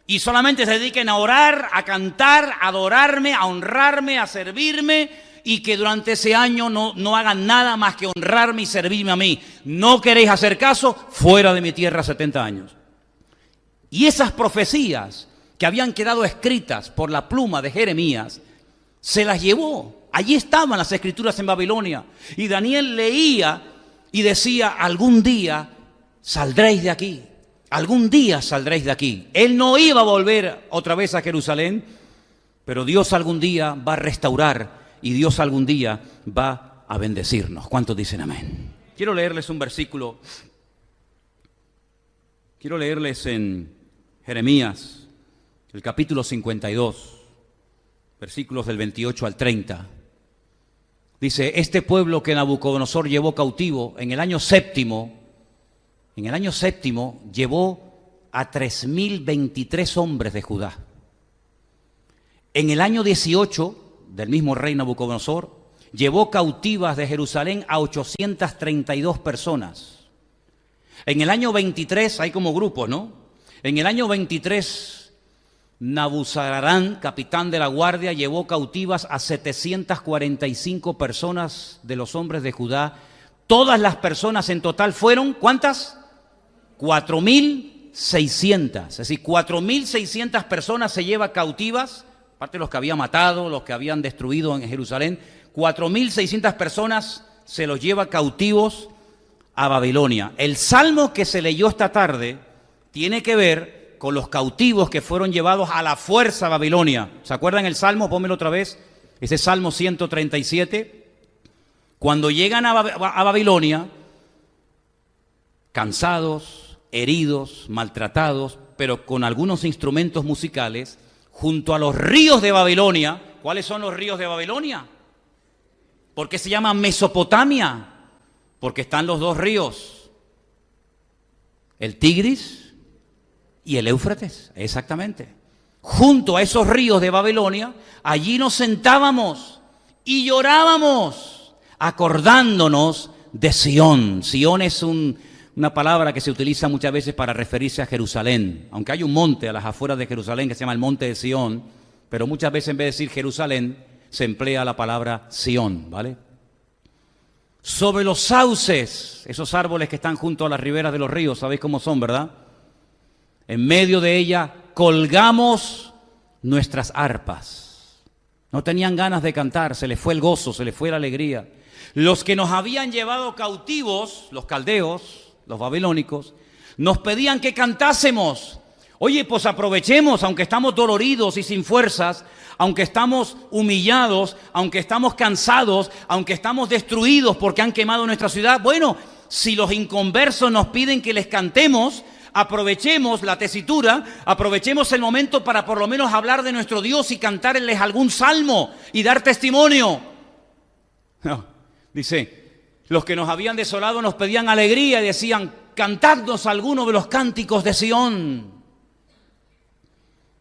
y solamente se dediquen a orar, a cantar, a adorarme, a honrarme, a servirme, y que durante ese año no hagan nada más que honrarme y servirme a mí. ¿No queréis hacer caso? Fuera de mi tierra 70 años. Y esas profecías que habían quedado escritas por la pluma de Jeremías, se las llevó. Allí estaban las escrituras en Babilonia. Y Daniel leía y decía, algún día saldréis de aquí. Algún día saldréis de aquí. Él no iba a volver otra vez a Jerusalén, pero Dios algún día va a restaurar y Dios algún día va a bendecirnos. ¿Cuántos dicen amén? Quiero leerles un versículo. Quiero leerles en Jeremías, el capítulo 52, versículos del 28 al 30. Dice, este pueblo que Nabucodonosor llevó cautivo en el año séptimo, llevó a 3.023 hombres de Judá. En el año 18 del mismo rey Nabucodonosor, llevó cautivas de Jerusalén a 832 personas. En el año 23, hay como grupos, ¿no? En el año 23, Nabuzaradán, capitán de la guardia, llevó cautivas a 745 personas de los hombres de Judá. Todas las personas en total fueron, ¿cuántas? 4.600. Es decir, 4.600 personas se lleva cautivas, aparte de los que había matado, los que habían destruido en Jerusalén. 4.600 personas se los lleva cautivos a Babilonia. El salmo que se leyó esta tarde tiene que ver con los cautivos que fueron llevados a la fuerza a Babilonia. ¿Se acuerdan el Salmo? Pónmelo otra vez. Ese Salmo 137. Cuando llegan a Babilonia, cansados, heridos, maltratados, pero con algunos instrumentos musicales, junto a los ríos de Babilonia. ¿Cuáles son los ríos de Babilonia? ¿Por qué se llama Mesopotamia? Porque están los dos ríos, el Tigris y el Éufrates, exactamente. Junto a esos ríos de Babilonia, allí nos sentábamos y llorábamos, acordándonos de Sión. Sión es una palabra que se utiliza muchas veces para referirse a Jerusalén, aunque hay un monte a las afueras de Jerusalén que se llama el monte de Sión, pero muchas veces en vez de decir Jerusalén, se emplea la palabra Sión, ¿vale? Sobre los sauces, esos árboles que están junto a las riberas de los ríos, ¿sabéis cómo son, verdad? En medio de ella colgamos nuestras arpas. No tenían ganas de cantar, se les fue el gozo, se les fue la alegría. Los que nos habían llevado cautivos, los caldeos, los babilónicos, nos pedían que cantásemos. Oye, pues aprovechemos, aunque estamos doloridos y sin fuerzas, aunque estamos humillados, aunque estamos cansados, aunque estamos destruidos porque han quemado nuestra ciudad. Bueno, si los inconversos nos piden que les cantemos, aprovechemos la tesitura, aprovechemos el momento para por lo menos hablar de nuestro Dios y cantarles algún salmo y dar testimonio. No, dice, los que nos habían desolado nos pedían alegría y decían, cantadnos alguno de los cánticos de Sión.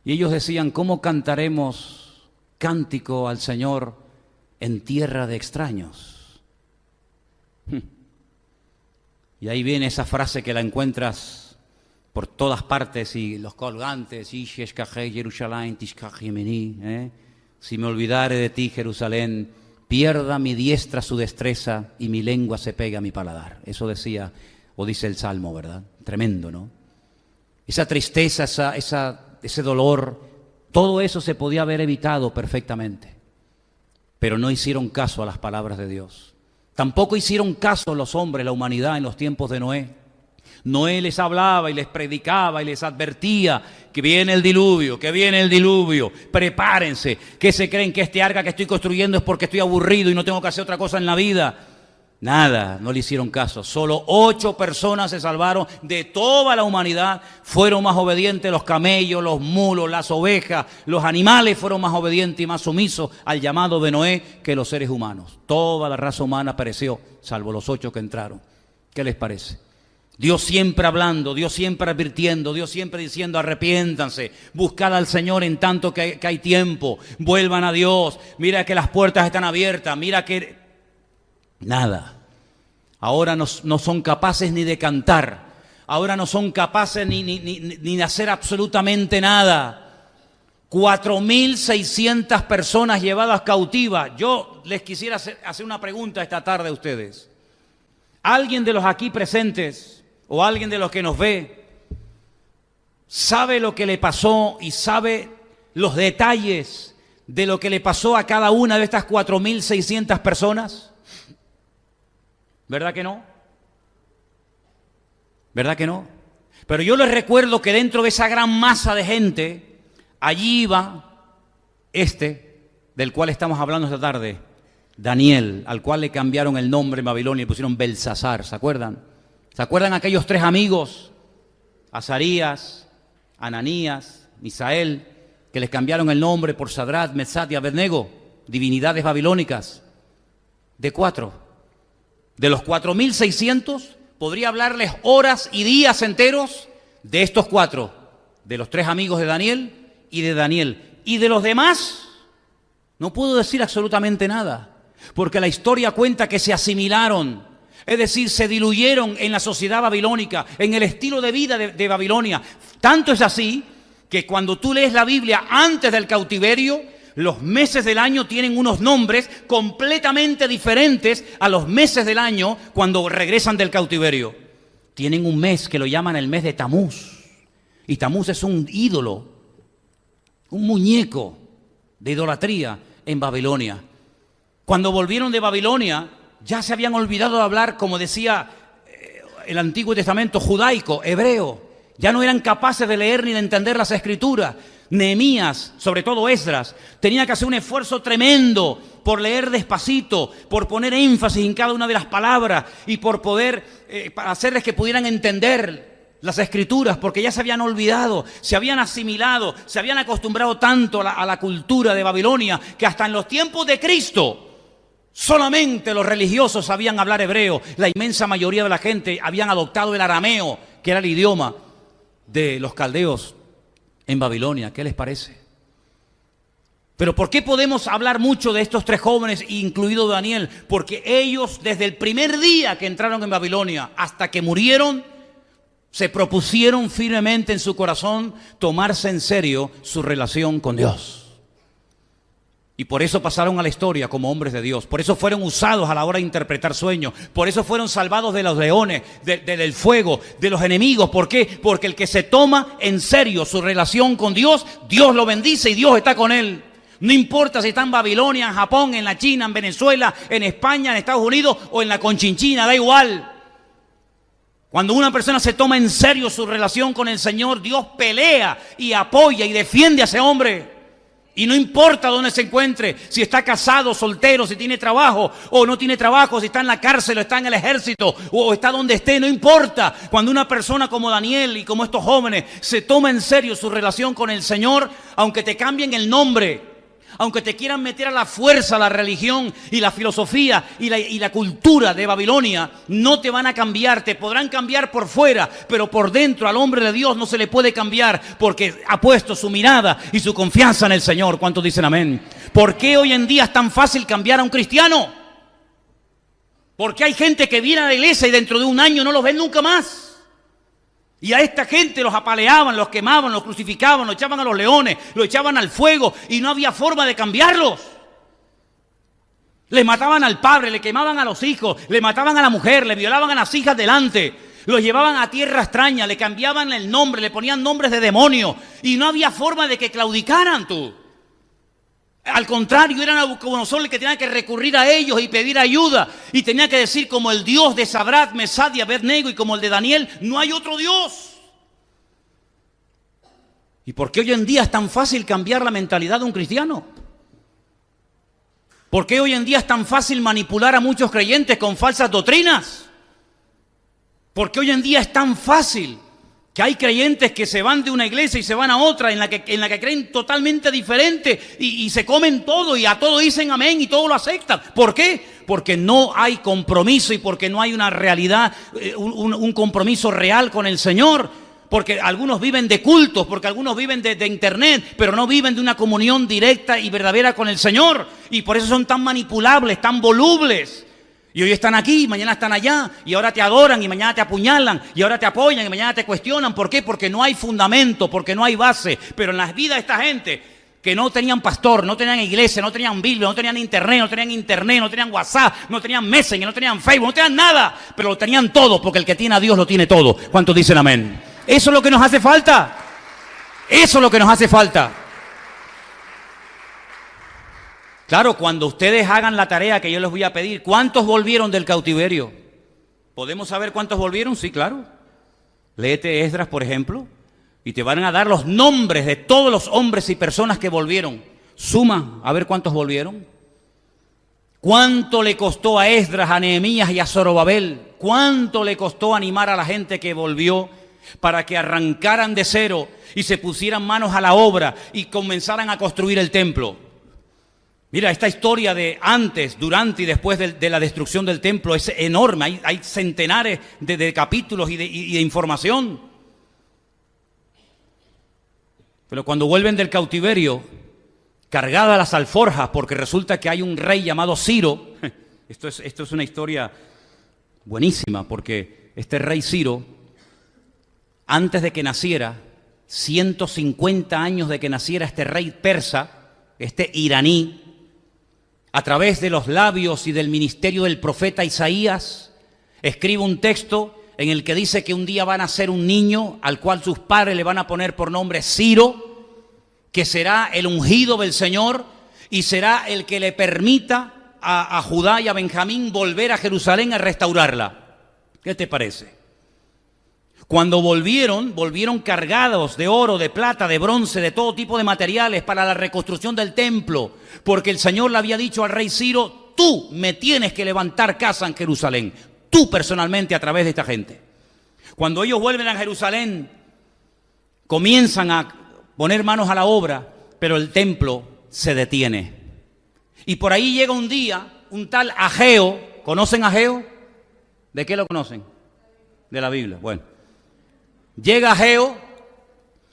Y ellos decían, ¿cómo cantaremos cántico al Señor en tierra de extraños? Y ahí viene esa frase que la encuentras por todas partes y los colgantes, si me olvidare de ti, Jerusalén, pierda mi diestra su destreza y mi lengua se pegue a mi paladar. Eso decía o dice el Salmo, ¿verdad? Tremendo, ¿no? Esa tristeza, ese dolor, todo eso se podía haber evitado perfectamente, pero no hicieron caso a las palabras de Dios. Tampoco hicieron caso los hombres, la humanidad en los tiempos de Noé. Noé les hablaba y les predicaba y les advertía que viene el diluvio, prepárense. ¿Qué se creen que este arca que estoy construyendo es porque estoy aburrido y no tengo que hacer otra cosa en la vida? Nada, no le hicieron caso. Solo 8 personas se salvaron de toda la humanidad. Fueron más obedientes los camellos, los mulos, las ovejas, los animales fueron más obedientes y más sumisos al llamado de Noé que los seres humanos. Toda la raza humana pereció, salvo los 8 que entraron. ¿Qué les parece? Dios siempre hablando, Dios siempre advirtiendo, Dios siempre diciendo arrepiéntanse, buscad al Señor en tanto que hay tiempo, vuelvan a Dios, mira que las puertas están abiertas, mira que... Nada. Ahora no son capaces ni de cantar, ahora no son capaces ni de hacer absolutamente nada. 4.600 personas llevadas cautivas. Yo les quisiera hacer una pregunta esta tarde a ustedes. ¿Alguien de los aquí presentes o alguien de los que nos ve sabe lo que le pasó y sabe los detalles de lo que le pasó a cada una de estas 4.600 personas? ¿Verdad que no? ¿Verdad que no? Pero yo les recuerdo que dentro de esa gran masa de gente, allí iba del cual estamos hablando esta tarde, Daniel, al cual le cambiaron el nombre en Babilonia y le pusieron Belsasar, ¿se acuerdan? ¿Se acuerdan aquellos 3 amigos, Azarías, Ananías, Misael, que les cambiaron el nombre por Sadrach, Mesach y Abednego, divinidades babilónicas? De 4. De los 4.600, podría hablarles horas y días enteros de estos 4, de los 3 amigos de Daniel y de Daniel. Y de los demás, no puedo decir absolutamente nada, porque la historia cuenta que se asimilaron, es decir, se diluyeron en la sociedad babilónica, en el estilo de vida de Babilonia. Tanto es así que cuando tú lees la Biblia antes del cautiverio, los meses del año tienen unos nombres completamente diferentes a los meses del año cuando regresan del cautiverio. Tienen un mes que lo llaman el mes de Tamuz. Y Tamuz es un ídolo, un muñeco de idolatría en Babilonia. Cuando volvieron de Babilonia, ya se habían olvidado de hablar, como decía el Antiguo Testamento, judaico, hebreo. Ya no eran capaces de leer ni de entender las Escrituras. Nehemías, sobre todo Esdras, tenía que hacer un esfuerzo tremendo por leer despacito, por poner énfasis en cada una de las palabras y por poder para hacerles que pudieran entender las Escrituras, porque ya se habían olvidado, se habían asimilado, se habían acostumbrado tanto a la cultura de Babilonia, que hasta en los tiempos de Cristo solamente los religiosos sabían hablar hebreo. La inmensa mayoría de la gente habían adoptado el arameo, que era el idioma de los caldeos en Babilonia. ¿Qué les parece? Pero ¿por qué podemos hablar mucho de estos tres jóvenes, incluido Daniel? Porque ellos, desde el primer día que entraron en Babilonia hasta que murieron, se propusieron firmemente en su corazón tomarse en serio su relación con Dios. Y por eso pasaron a la historia como hombres de Dios. Por eso fueron usados a la hora de interpretar sueños. Por eso fueron salvados de los leones, del fuego, de los enemigos. ¿Por qué? Porque el que se toma en serio su relación con Dios, Dios lo bendice y Dios está con él. No importa si está en Babilonia, en Japón, en la China, en Venezuela, en España, en Estados Unidos o en la Conchinchina, da igual. Cuando una persona se toma en serio su relación con el Señor, Dios pelea y apoya y defiende a ese hombre. Y no importa dónde se encuentre, si está casado, soltero, si tiene trabajo o no tiene trabajo, si está en la cárcel o está en el ejército o está donde esté, no importa. Cuando una persona como Daniel y como estos jóvenes se toma en serio su relación con el Señor, aunque te cambien el nombre, aunque te quieran meter a la fuerza la religión y la filosofía y la cultura de Babilonia, no te van a cambiar. Te podrán cambiar por fuera, pero por dentro al hombre de Dios no se le puede cambiar, porque ha puesto su mirada y su confianza en el Señor. ¿Cuántos dicen amén? ¿Por qué hoy en día es tan fácil cambiar a un cristiano? Porque hay gente que viene a la iglesia y dentro de un año no los ven nunca más. Y a esta gente los apaleaban, los quemaban, los crucificaban, los echaban a los leones, los echaban al fuego y no había forma de cambiarlos. Les mataban al padre, le quemaban a los hijos, le mataban a la mujer, le violaban a las hijas delante, los llevaban a tierra extraña, le cambiaban el nombre, le ponían nombres de demonios y no había forma de que claudicaran tú. Al contrario, era Nabucodonosor el que tenía que recurrir a ellos y pedir ayuda. Y tenía que decir, como el Dios de Sadrach, Mesach y Abednego y como el de Daniel, no hay otro Dios. ¿Y por qué hoy en día es tan fácil cambiar la mentalidad de un cristiano? ¿Por qué hoy en día es tan fácil manipular a muchos creyentes con falsas doctrinas? ¿Por qué hoy en día es tan fácil que hay creyentes que se van de una iglesia y se van a otra en la que creen totalmente diferente y se comen todo y a todo dicen amén y todo lo aceptan? ¿Por qué? Porque no hay compromiso y porque no hay una realidad, un compromiso real con el Señor. Porque algunos viven de cultos, porque algunos viven de internet, pero no viven de una comunión directa y verdadera con el Señor. Y por eso son tan manipulables, tan volubles. Y hoy están aquí, mañana están allá, y ahora te adoran, y mañana te apuñalan, y ahora te apoyan, y mañana te cuestionan. ¿Por qué? Porque no hay fundamento, porque no hay base. Pero en las vidas de esta gente, que no tenían pastor, no tenían iglesia, no tenían Biblia, no tenían internet, no tenían WhatsApp, no tenían Messenger, no tenían Facebook, no tenían nada, pero lo tenían todo, porque el que tiene a Dios lo tiene todo. ¿Cuántos dicen amén? Eso es lo que nos hace falta. Eso es lo que nos hace falta. Claro, cuando ustedes hagan la tarea que yo les voy a pedir, ¿cuántos volvieron del cautiverio? ¿Podemos saber cuántos volvieron? Sí, claro. Léete Esdras, por ejemplo, y te van a dar los nombres de todos los hombres y personas que volvieron. Suma, a ver cuántos volvieron. ¿Cuánto le costó a Esdras, a Nehemías y a Zorobabel? ¿Cuánto le costó animar a la gente que volvió para que arrancaran de cero y se pusieran manos a la obra y comenzaran a construir el templo? Mira, esta historia de antes, durante y después de la destrucción del templo es enorme. Hay centenares de capítulos y de información. Pero cuando vuelven del cautiverio, cargadas las alforjas, porque resulta que hay un rey llamado Ciro. Esto es una historia buenísima, porque este rey Ciro, antes de que naciera, 150 años de que naciera este rey persa, este iraní, a través de los labios y del ministerio del profeta Isaías, escribe un texto en el que dice que un día va a nacer un niño al cual sus padres le van a poner por nombre Ciro, que será el ungido del Señor y será el que le permita a Judá y a Benjamín volver a Jerusalén a restaurarla. ¿Qué te parece? Cuando volvieron cargados de oro, de plata, de bronce, de todo tipo de materiales para la reconstrucción del templo, porque el Señor le había dicho al rey Ciro: tú me tienes que levantar casa en Jerusalén, tú personalmente, a través de esta gente. Cuando ellos vuelven a Jerusalén, comienzan a poner manos a la obra, pero el templo se detiene. Y por ahí llega un día un tal Ageo. ¿Conocen a Ageo? ¿De qué lo conocen? De la Biblia. Bueno. Llega Ageo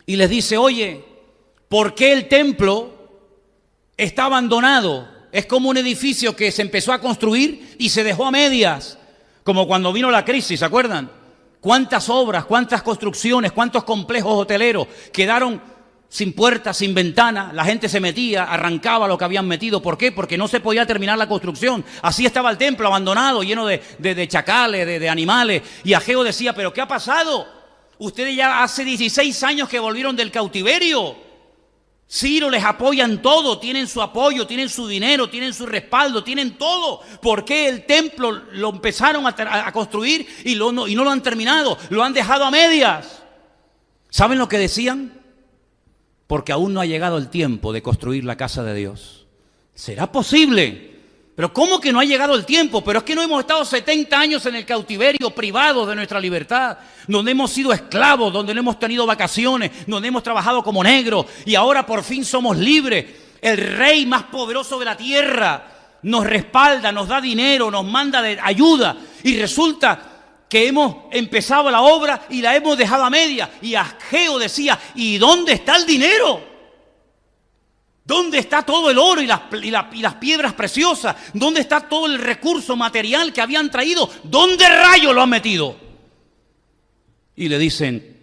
y les dice: oye, ¿por qué el templo está abandonado? Es como un edificio que se empezó a construir y se dejó a medias, como cuando vino la crisis, ¿se acuerdan? ¿Cuántas obras, cuántas construcciones, cuántos complejos hoteleros quedaron sin puertas, sin ventanas? La gente se metía, arrancaba lo que habían metido. ¿Por qué? Porque no se podía terminar la construcción. Así estaba el templo abandonado, lleno de chacales, de animales. Y Ageo decía: ¿pero qué ha pasado? Ustedes ya hace 16 años que volvieron del cautiverio. Ciro les apoya en todo, tienen su apoyo, tienen su dinero, tienen su respaldo, tienen todo. ¿Por qué el templo lo empezaron a construir y no lo han terminado? Lo han dejado a medias. ¿Saben lo que decían? Porque aún no ha llegado el tiempo de construir la casa de Dios. ¿Será posible? Pero ¿cómo que no ha llegado el tiempo? Pero es que no hemos estado 70 años en el cautiverio, privados de nuestra libertad, donde hemos sido esclavos, donde no hemos tenido vacaciones, donde hemos trabajado como negros, y ahora por fin somos libres. El rey más poderoso de la tierra nos respalda, nos da dinero, nos manda ayuda, y resulta que hemos empezado la obra y la hemos dejado a media. Y Ageo decía: ¿y dónde está el dinero? ¿Dónde está todo el oro y las piedras preciosas? ¿Dónde está todo el recurso material que habían traído? ¿Dónde rayos lo han metido? Y le dicen: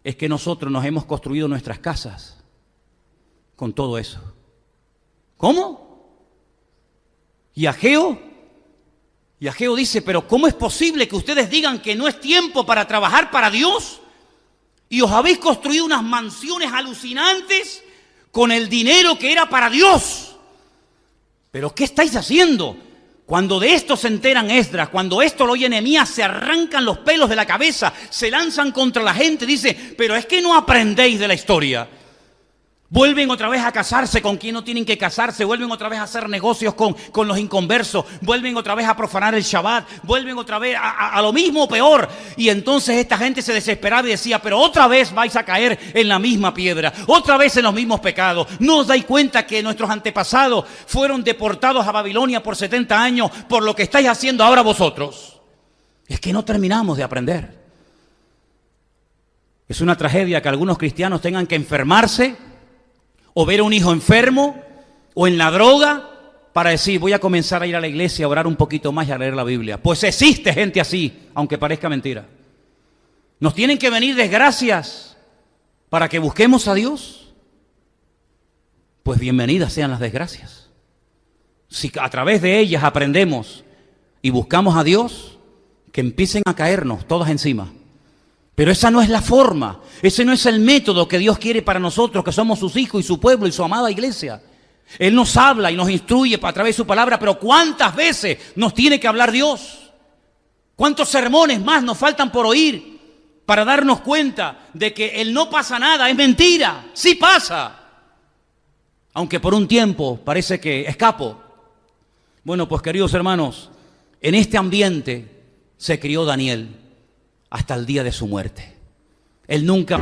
es que nosotros nos hemos construido nuestras casas con todo eso. ¿Cómo? Y Ageo dice: pero ¿cómo es posible que ustedes digan que no es tiempo para trabajar para Dios? Y os habéis construido unas mansiones alucinantes con el dinero que era para Dios. ¿Pero qué estáis haciendo? Cuando de esto se enteran Esdras, cuando esto lo oye Nehemías, se arrancan los pelos de la cabeza, se lanzan contra la gente. Dice: pero es que no aprendéis de la historia. Vuelven otra vez a casarse con quien no tienen que casarse, vuelven otra vez a hacer negocios con los inconversos, vuelven otra vez a profanar el Shabbat, vuelven otra vez a lo mismo o peor. Y entonces esta gente se desesperaba y decía: pero otra vez vais a caer en la misma piedra, otra vez en los mismos pecados. ¿No os dais cuenta que nuestros antepasados fueron deportados a Babilonia por 70 años por lo que estáis haciendo ahora vosotros? Es que no terminamos de aprender. Es una tragedia que algunos cristianos tengan que enfermarse, o ver a un hijo enfermo, o en la droga, para decir: voy a comenzar a ir a la iglesia, a orar un poquito más y a leer la Biblia. Pues existe gente así, aunque parezca mentira. ¿Nos tienen que venir desgracias para que busquemos a Dios? Pues bienvenidas sean las desgracias. Si a través de ellas aprendemos y buscamos a Dios, que empiecen a caernos todas encima. Pero esa no es la forma, ese no es el método que Dios quiere para nosotros, que somos sus hijos y su pueblo y su amada iglesia. Él nos habla y nos instruye a través de su palabra, pero ¿cuántas veces nos tiene que hablar Dios? ¿Cuántos sermones más nos faltan por oír para darnos cuenta de que el no pasa nada es mentira? Sí pasa, aunque por un tiempo parece que escapo. Bueno, pues queridos hermanos, en este ambiente se crió Daniel hasta el día de su muerte. Él nunca...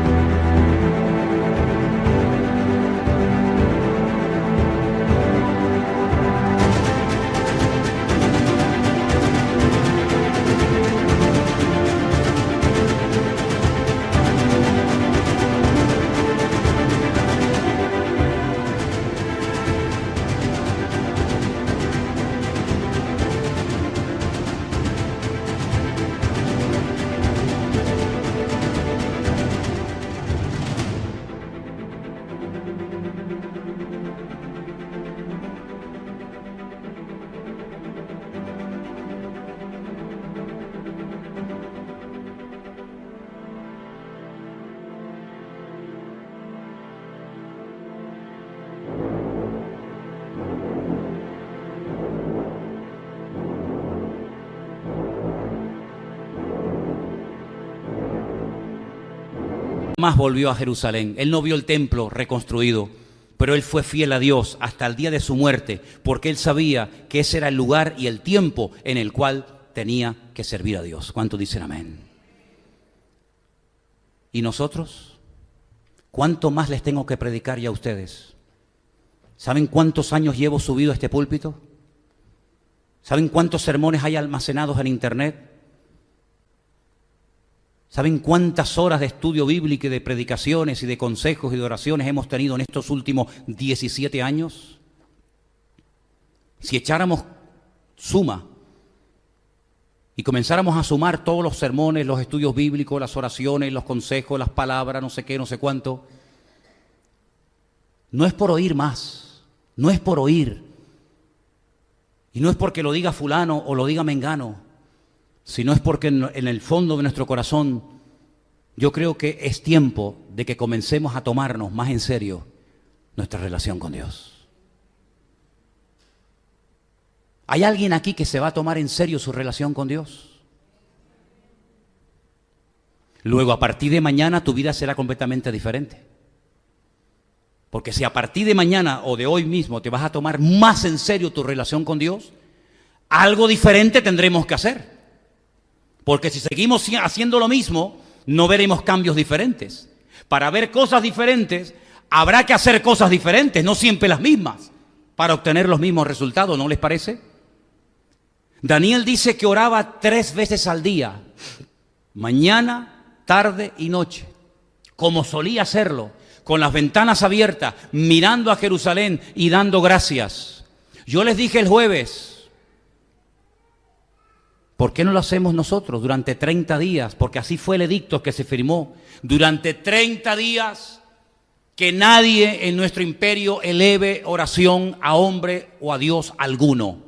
más volvió a Jerusalén. Él no vio el templo reconstruido, pero él fue fiel a Dios hasta el día de su muerte, porque él sabía que ese era el lugar y el tiempo en el cual tenía que servir a Dios. ¿Cuántos dicen amén? ¿Y nosotros? ¿Cuánto más les tengo que predicar ya a ustedes? ¿Saben cuántos años llevo subido a este púlpito? ¿Saben cuántos sermones hay almacenados en internet? ¿Saben cuántas horas de estudio bíblico y de predicaciones y de consejos y de oraciones hemos tenido en estos últimos 17 años? Si echáramos suma y comenzáramos a sumar todos los sermones, los estudios bíblicos, las oraciones, los consejos, las palabras, no sé qué, no sé cuánto, no es por oír más, no es por oír, y no es porque lo diga fulano o lo diga mengano, sino es porque en el fondo de nuestro corazón yo creo que es tiempo de que comencemos a tomarnos más en serio nuestra relación con Dios. ¿Hay alguien aquí que se va a tomar en serio su relación con Dios? Luego, a partir de mañana tu vida será completamente diferente. Porque si a partir de mañana o de hoy mismo te vas a tomar más en serio tu relación con Dios, algo diferente tendremos que hacer. Porque si seguimos haciendo lo mismo, no veremos cambios diferentes. Para ver cosas diferentes, habrá que hacer cosas diferentes, no siempre las mismas, para obtener los mismos resultados, ¿no les parece? Daniel dice que oraba 3 veces al día, mañana, tarde y noche, como solía hacerlo, con las ventanas abiertas, mirando a Jerusalén y dando gracias. Yo les dije el jueves, ¿por qué no lo hacemos nosotros durante 30 días? Porque así fue el edicto que se firmó. Durante 30 días, que nadie en nuestro imperio eleve oración a hombre o a Dios alguno,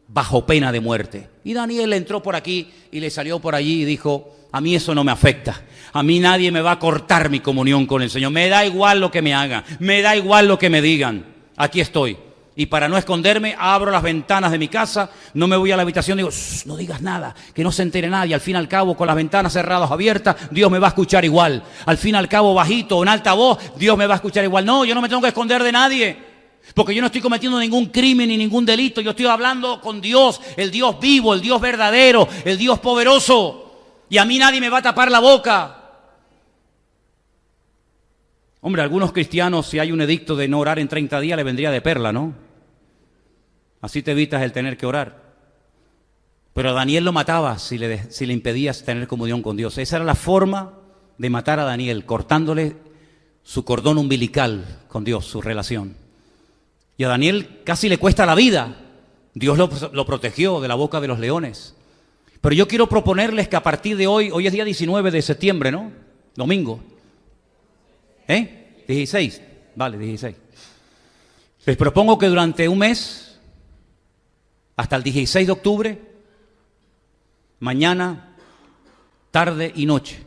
bajo pena de muerte. Y Daniel entró por aquí y le salió por allí y dijo, a mí eso no me afecta. A mí nadie me va a cortar mi comunión con el Señor. Me da igual lo que me hagan, me da igual lo que me digan. Aquí estoy. Y para no esconderme, abro las ventanas de mi casa, no me voy a la habitación y digo, no digas nada, que no se entere nadie. Al fin y al cabo, con las ventanas cerradas o abiertas, Dios me va a escuchar igual. Al fin y al cabo, bajito o en alta voz, Dios me va a escuchar igual. No, yo no me tengo que esconder de nadie, porque yo no estoy cometiendo ningún crimen ni ningún delito. Yo estoy hablando con Dios, el Dios vivo, el Dios verdadero, el Dios poderoso. Y a mí nadie me va a tapar la boca. Hombre, algunos cristianos, si hay un edicto de no orar en 30 días, le vendría de perla, ¿no? Así te evitas el tener que orar. Pero a Daniel lo mataba si le impedías tener comunión con Dios. Esa era la forma de matar a Daniel, cortándole su cordón umbilical con Dios, su relación. Y a Daniel casi le cuesta la vida. Dios lo protegió de la boca de los leones. Pero yo quiero proponerles que a partir de hoy es día 19 de septiembre, ¿no? Domingo. 16, vale, 16. Les propongo que durante un mes, hasta el 16 de octubre, mañana, tarde y noche.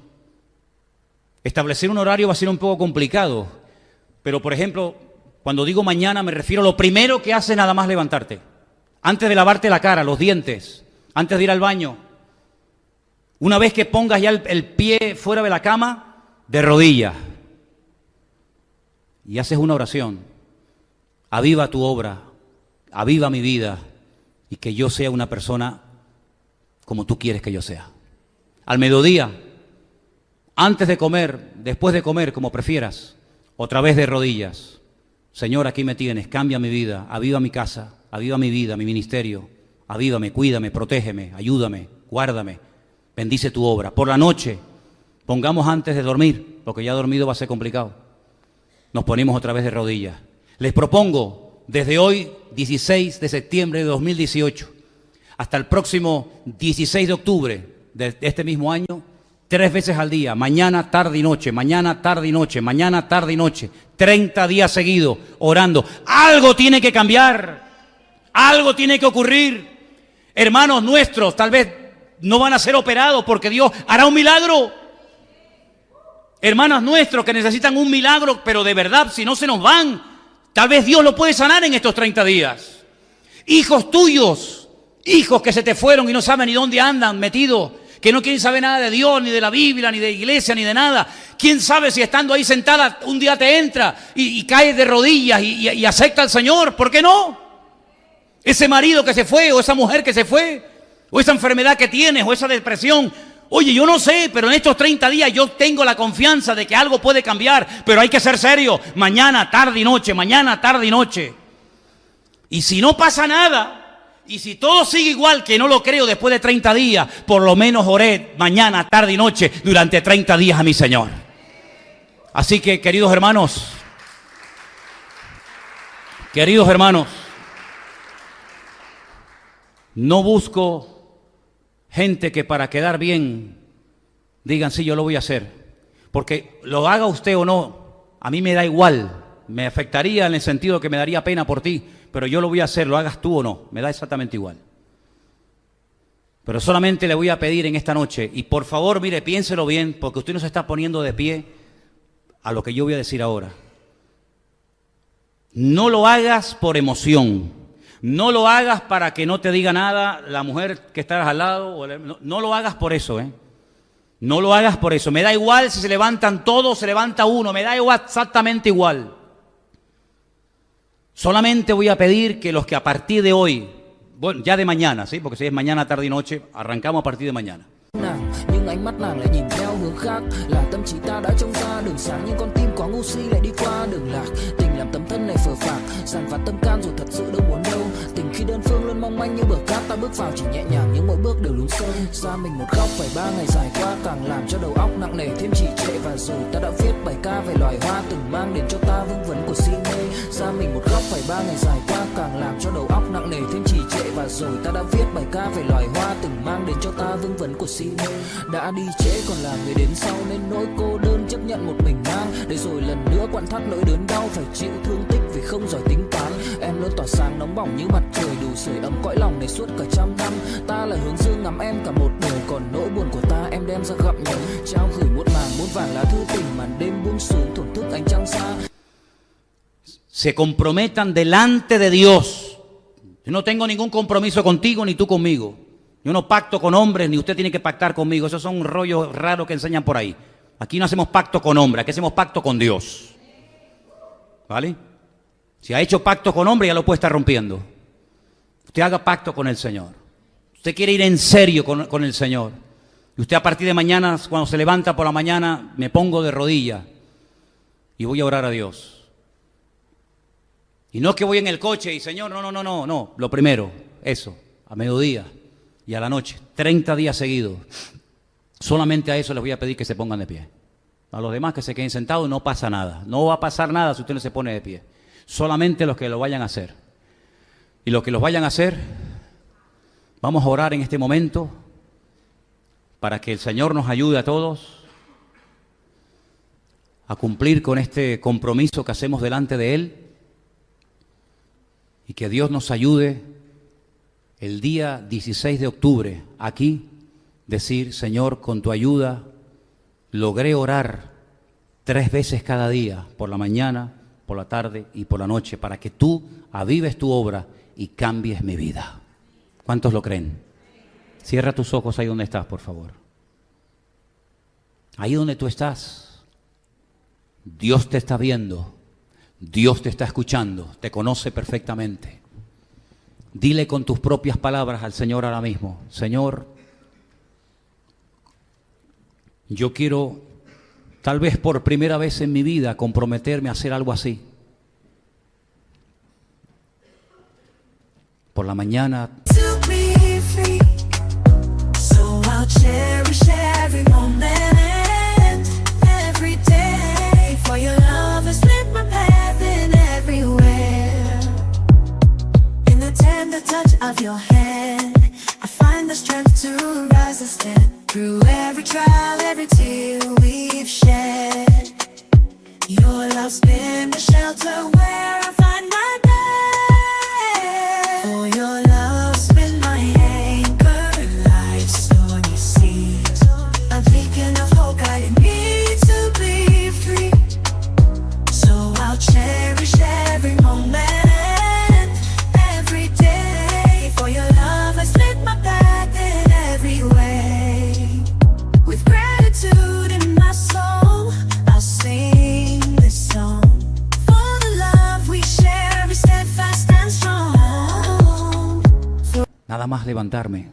Establecer un horario va a ser un poco complicado, pero por ejemplo, cuando digo mañana me refiero a lo primero que haces nada más levantarte. Antes de lavarte la cara, los dientes, antes de ir al baño. Una vez que pongas ya el pie fuera de la cama, de rodillas. Y haces una oración, aviva tu obra, aviva mi vida y que yo sea una persona como tú quieres que yo sea. Al mediodía, antes de comer, después de comer, como prefieras, otra vez de rodillas. Señor, aquí me tienes, cambia mi vida, aviva mi casa, aviva mi vida, mi ministerio, avívame, cuídame, protégeme, ayúdame, guárdame, bendice tu obra. Por la noche, pongamos antes de dormir, porque ya dormido va a ser complicado. Nos ponemos otra vez de rodillas. Les propongo, desde hoy, 16 de septiembre de 2018, hasta el próximo 16 de octubre de este mismo año, 3 veces al día, mañana, tarde y noche, mañana, tarde y noche, mañana, tarde y noche, 30 días seguidos, orando. Algo tiene que cambiar, algo tiene que ocurrir. Hermanos nuestros, tal vez no van a ser operados porque Dios hará un milagro. Hermanos nuestros que necesitan un milagro, pero de verdad, si no se nos van, tal vez Dios lo puede sanar en estos 30 días. Hijos tuyos, hijos que se te fueron y no saben ni dónde andan metidos, que no quieren saber nada de Dios, ni de la Biblia, ni de iglesia, ni de nada. ¿Quién sabe si estando ahí sentada un día te entra y caes de rodillas y acepta al Señor? ¿Por qué no? Ese marido que se fue, o esa mujer que se fue, o esa enfermedad que tienes, o esa depresión. Oye, yo no sé, pero en estos 30 días yo tengo la confianza de que algo puede cambiar, pero hay que ser serio. Mañana, tarde y noche, mañana, tarde y noche. Y si no pasa nada, y si todo sigue igual, que no lo creo después de 30 días, por lo menos oré mañana, tarde y noche durante 30 días a mi Señor. Así que, queridos hermanos, no busco gente que para quedar bien digan, sí, yo lo voy a hacer. Porque lo haga usted o no, a mí me da igual. Me afectaría en el sentido que me daría pena por ti, pero yo lo voy a hacer, lo hagas tú o no, me da exactamente igual. Pero solamente le voy a pedir en esta noche, y por favor, mire, piénselo bien, porque usted no se está poniendo de pie a lo que yo voy a decir ahora. No lo hagas por emoción. No lo hagas para que no te diga nada la mujer que estás al lado. No lo hagas por eso, ¿eh? No lo hagas por eso. Me da igual si se levantan todos o se levanta uno. Me da igual, exactamente igual. Solamente voy a pedir que los que a partir de hoy, bueno, ya de mañana, ¿sí? Porque si es mañana, tarde y noche, arrancamos a partir de mañana. Nhưng ánh mắt nàng lại nhìn theo hướng khác, là tâm trí ta đã trông ra đường sáng, nhưng con tim có ngu si lại đi qua đường lạc. Tình làm tấm thân này phờ phạc, dằn vặt tâm can dù thật sự đâu muốn đâu. Tình khi đơn phương luôn mong manh như bờ cát, ta bước vào chỉ nhẹ nhàng nhưng mỗi bước đều lún sâu. Ra mình một góc phải 3 ngày dài qua, càng làm cho đầu óc nặng nề thêm trì trệ. Và rồi ta đã viết bài ca về loài hoa từng mang đến cho ta vương vấn của si mê. Ra mình một góc phải 3 ngày dài qua, càng làm cho đầu óc nặng nề thêm trì trệ. Và rồi ta đã viết bài ca về loài hoa từng mang đến cho ta vương vấn của si mê. Đã đi trễ còn là người đến sau, nên nỗi cô đơn chấp nhận một mình mang. Để rồi lần nữa quặn thắt nỗi đớn đau, phải chịu thương tích vì không giỏi tính toán. Em luôn tỏa sáng nóng bỏng như mặt trời, đủ sưởi ấm cõi lòng này suốt cả trăm năm. Ta là hướng dương ngắm em cả một đời, còn nỗi buồn của ta em đem ra gặm nhấm. Trao gửi muôn màng muôn vàn lá thư tình, màn đêm buông xuống thổn thức ánh trăng xa. Se comprometan delante de Dios. Yo no tengo ningún compromiso contigo ni tú conmigo. Yo no pacto con hombres, ni usted tiene que pactar conmigo. Esos son rollos raros que enseñan por ahí. Aquí no hacemos pacto con hombres, aquí hacemos pacto con Dios. ¿Vale? Si ha hecho pacto con hombres, ya lo puede estar rompiendo. Usted haga pacto con el Señor. Usted quiere ir en serio con el Señor. Y usted a partir de mañana, cuando se levanta por la mañana, me pongo de rodillas y voy a orar a Dios. Y no es que voy en el coche y Señor, no. Lo primero, eso, a mediodía y a la noche, 30 días seguidos. Solamente a eso les voy a pedir que se pongan de pie. A los demás que se queden sentados, no pasa nada. No va a pasar nada si usted no se pone de pie. Solamente los que lo vayan a hacer. Y los que los vayan a hacer, vamos a orar en este momento para que el Señor nos ayude a todos a cumplir con este compromiso que hacemos delante de Él, y que Dios nos ayude el día 16 de octubre, aquí, decir, Señor, con tu ayuda, logré orar 3 veces cada día, por la mañana, por la tarde y por la noche, para que tú avives tu obra y cambies mi vida. ¿Cuántos lo creen? Cierra tus ojos ahí donde estás, por favor. Ahí donde tú estás, Dios te está viendo, Dios te está escuchando, te conoce perfectamente. Dile con tus propias palabras al Señor ahora mismo, Señor, yo quiero, tal vez por primera vez en mi vida, comprometerme a hacer algo así. Por la mañana. Of your hand, I find the strength to rise and stand through every trial, every tear we've shed. Your love's been the shelter where I find my bed. For your love's been my anchor in life's stormy seas, a beacon of hope guiding me to be free. So I'll cherish every moment. For your love has lit my path in every way. más levantarme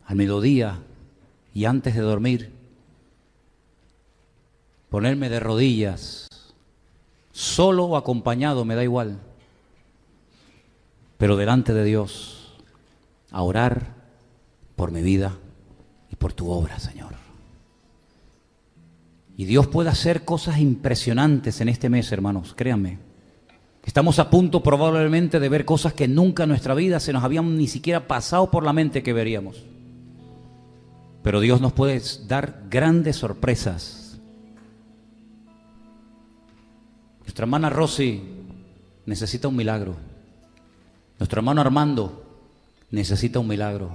al mediodía y antes de dormir, ponerme de rodillas, solo o acompañado, me da igual, pero delante de Dios, a orar por mi vida y por tu obra, Señor. Y Dios puede hacer cosas impresionantes en este mes, hermanos, créanme. Estamos a punto probablemente de ver cosas que nunca en nuestra vida se nos habían ni siquiera pasado por la mente que veríamos. Pero Dios nos puede dar grandes sorpresas. Nuestra hermana Rosy necesita un milagro. Nuestro hermano Armando necesita un milagro.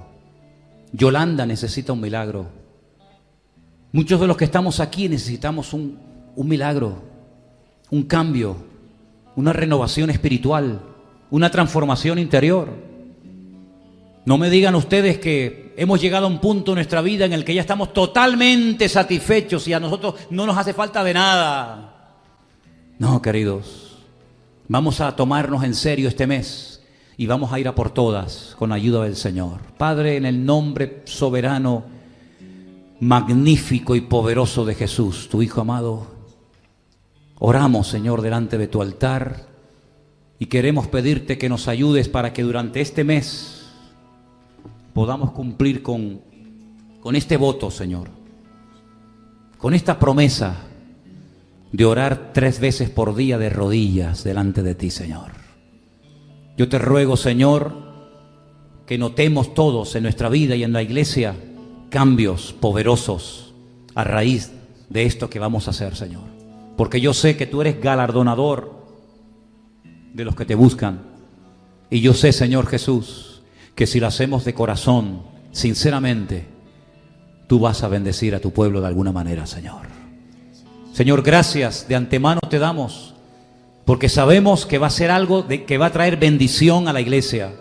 Yolanda necesita un milagro. Muchos de los que estamos aquí necesitamos un milagro, un cambio, una renovación espiritual, una transformación interior. No me digan ustedes que hemos llegado a un punto en nuestra vida en el que ya estamos totalmente satisfechos y a nosotros no nos hace falta de nada. No, queridos, vamos a tomarnos en serio este mes y vamos a ir a por todas con la ayuda del Señor. Padre, en el nombre soberano, magnífico y poderoso de Jesús, tu Hijo amado, oramos, Señor, delante de tu altar y queremos pedirte que nos ayudes para que durante este mes podamos cumplir con este voto, Señor, con esta promesa de orar 3 veces por día de rodillas delante de ti, Señor. Yo te ruego, Señor, que notemos todos en nuestra vida y en la iglesia cambios poderosos a raíz de esto que vamos a hacer, Señor. Porque yo sé que tú eres galardonador de los que te buscan. Y yo sé, Señor Jesús, que si lo hacemos de corazón, sinceramente, tú vas a bendecir a tu pueblo de alguna manera, Señor. Señor, gracias de antemano te damos, porque sabemos que va a ser algo que va a traer bendición a la iglesia,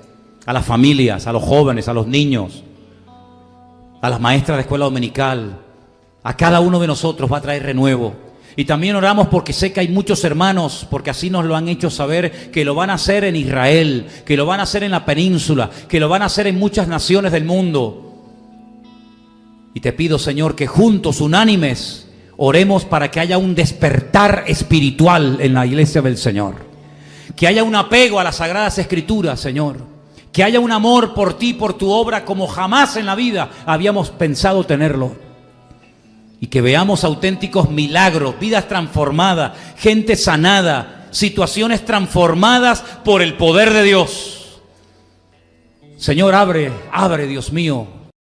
a las familias, a los jóvenes, a los niños, a las maestras de escuela dominical, a cada uno de nosotros va a traer renuevo. Y también oramos porque sé que hay muchos hermanos, porque así nos lo han hecho saber, que lo van a hacer en Israel, que lo van a hacer en la península, que lo van a hacer en muchas naciones del mundo. Y te pido, Señor, que juntos, unánimes, oremos para que haya un despertar espiritual en la iglesia del Señor. Que haya un apego a las Sagradas Escrituras, Señor. Que haya un amor por ti, por tu obra, como jamás en la vida habíamos pensado tenerlo. Y que veamos auténticos milagros, vidas transformadas, gente sanada, situaciones transformadas por el poder de Dios. Señor, abre, Dios mío,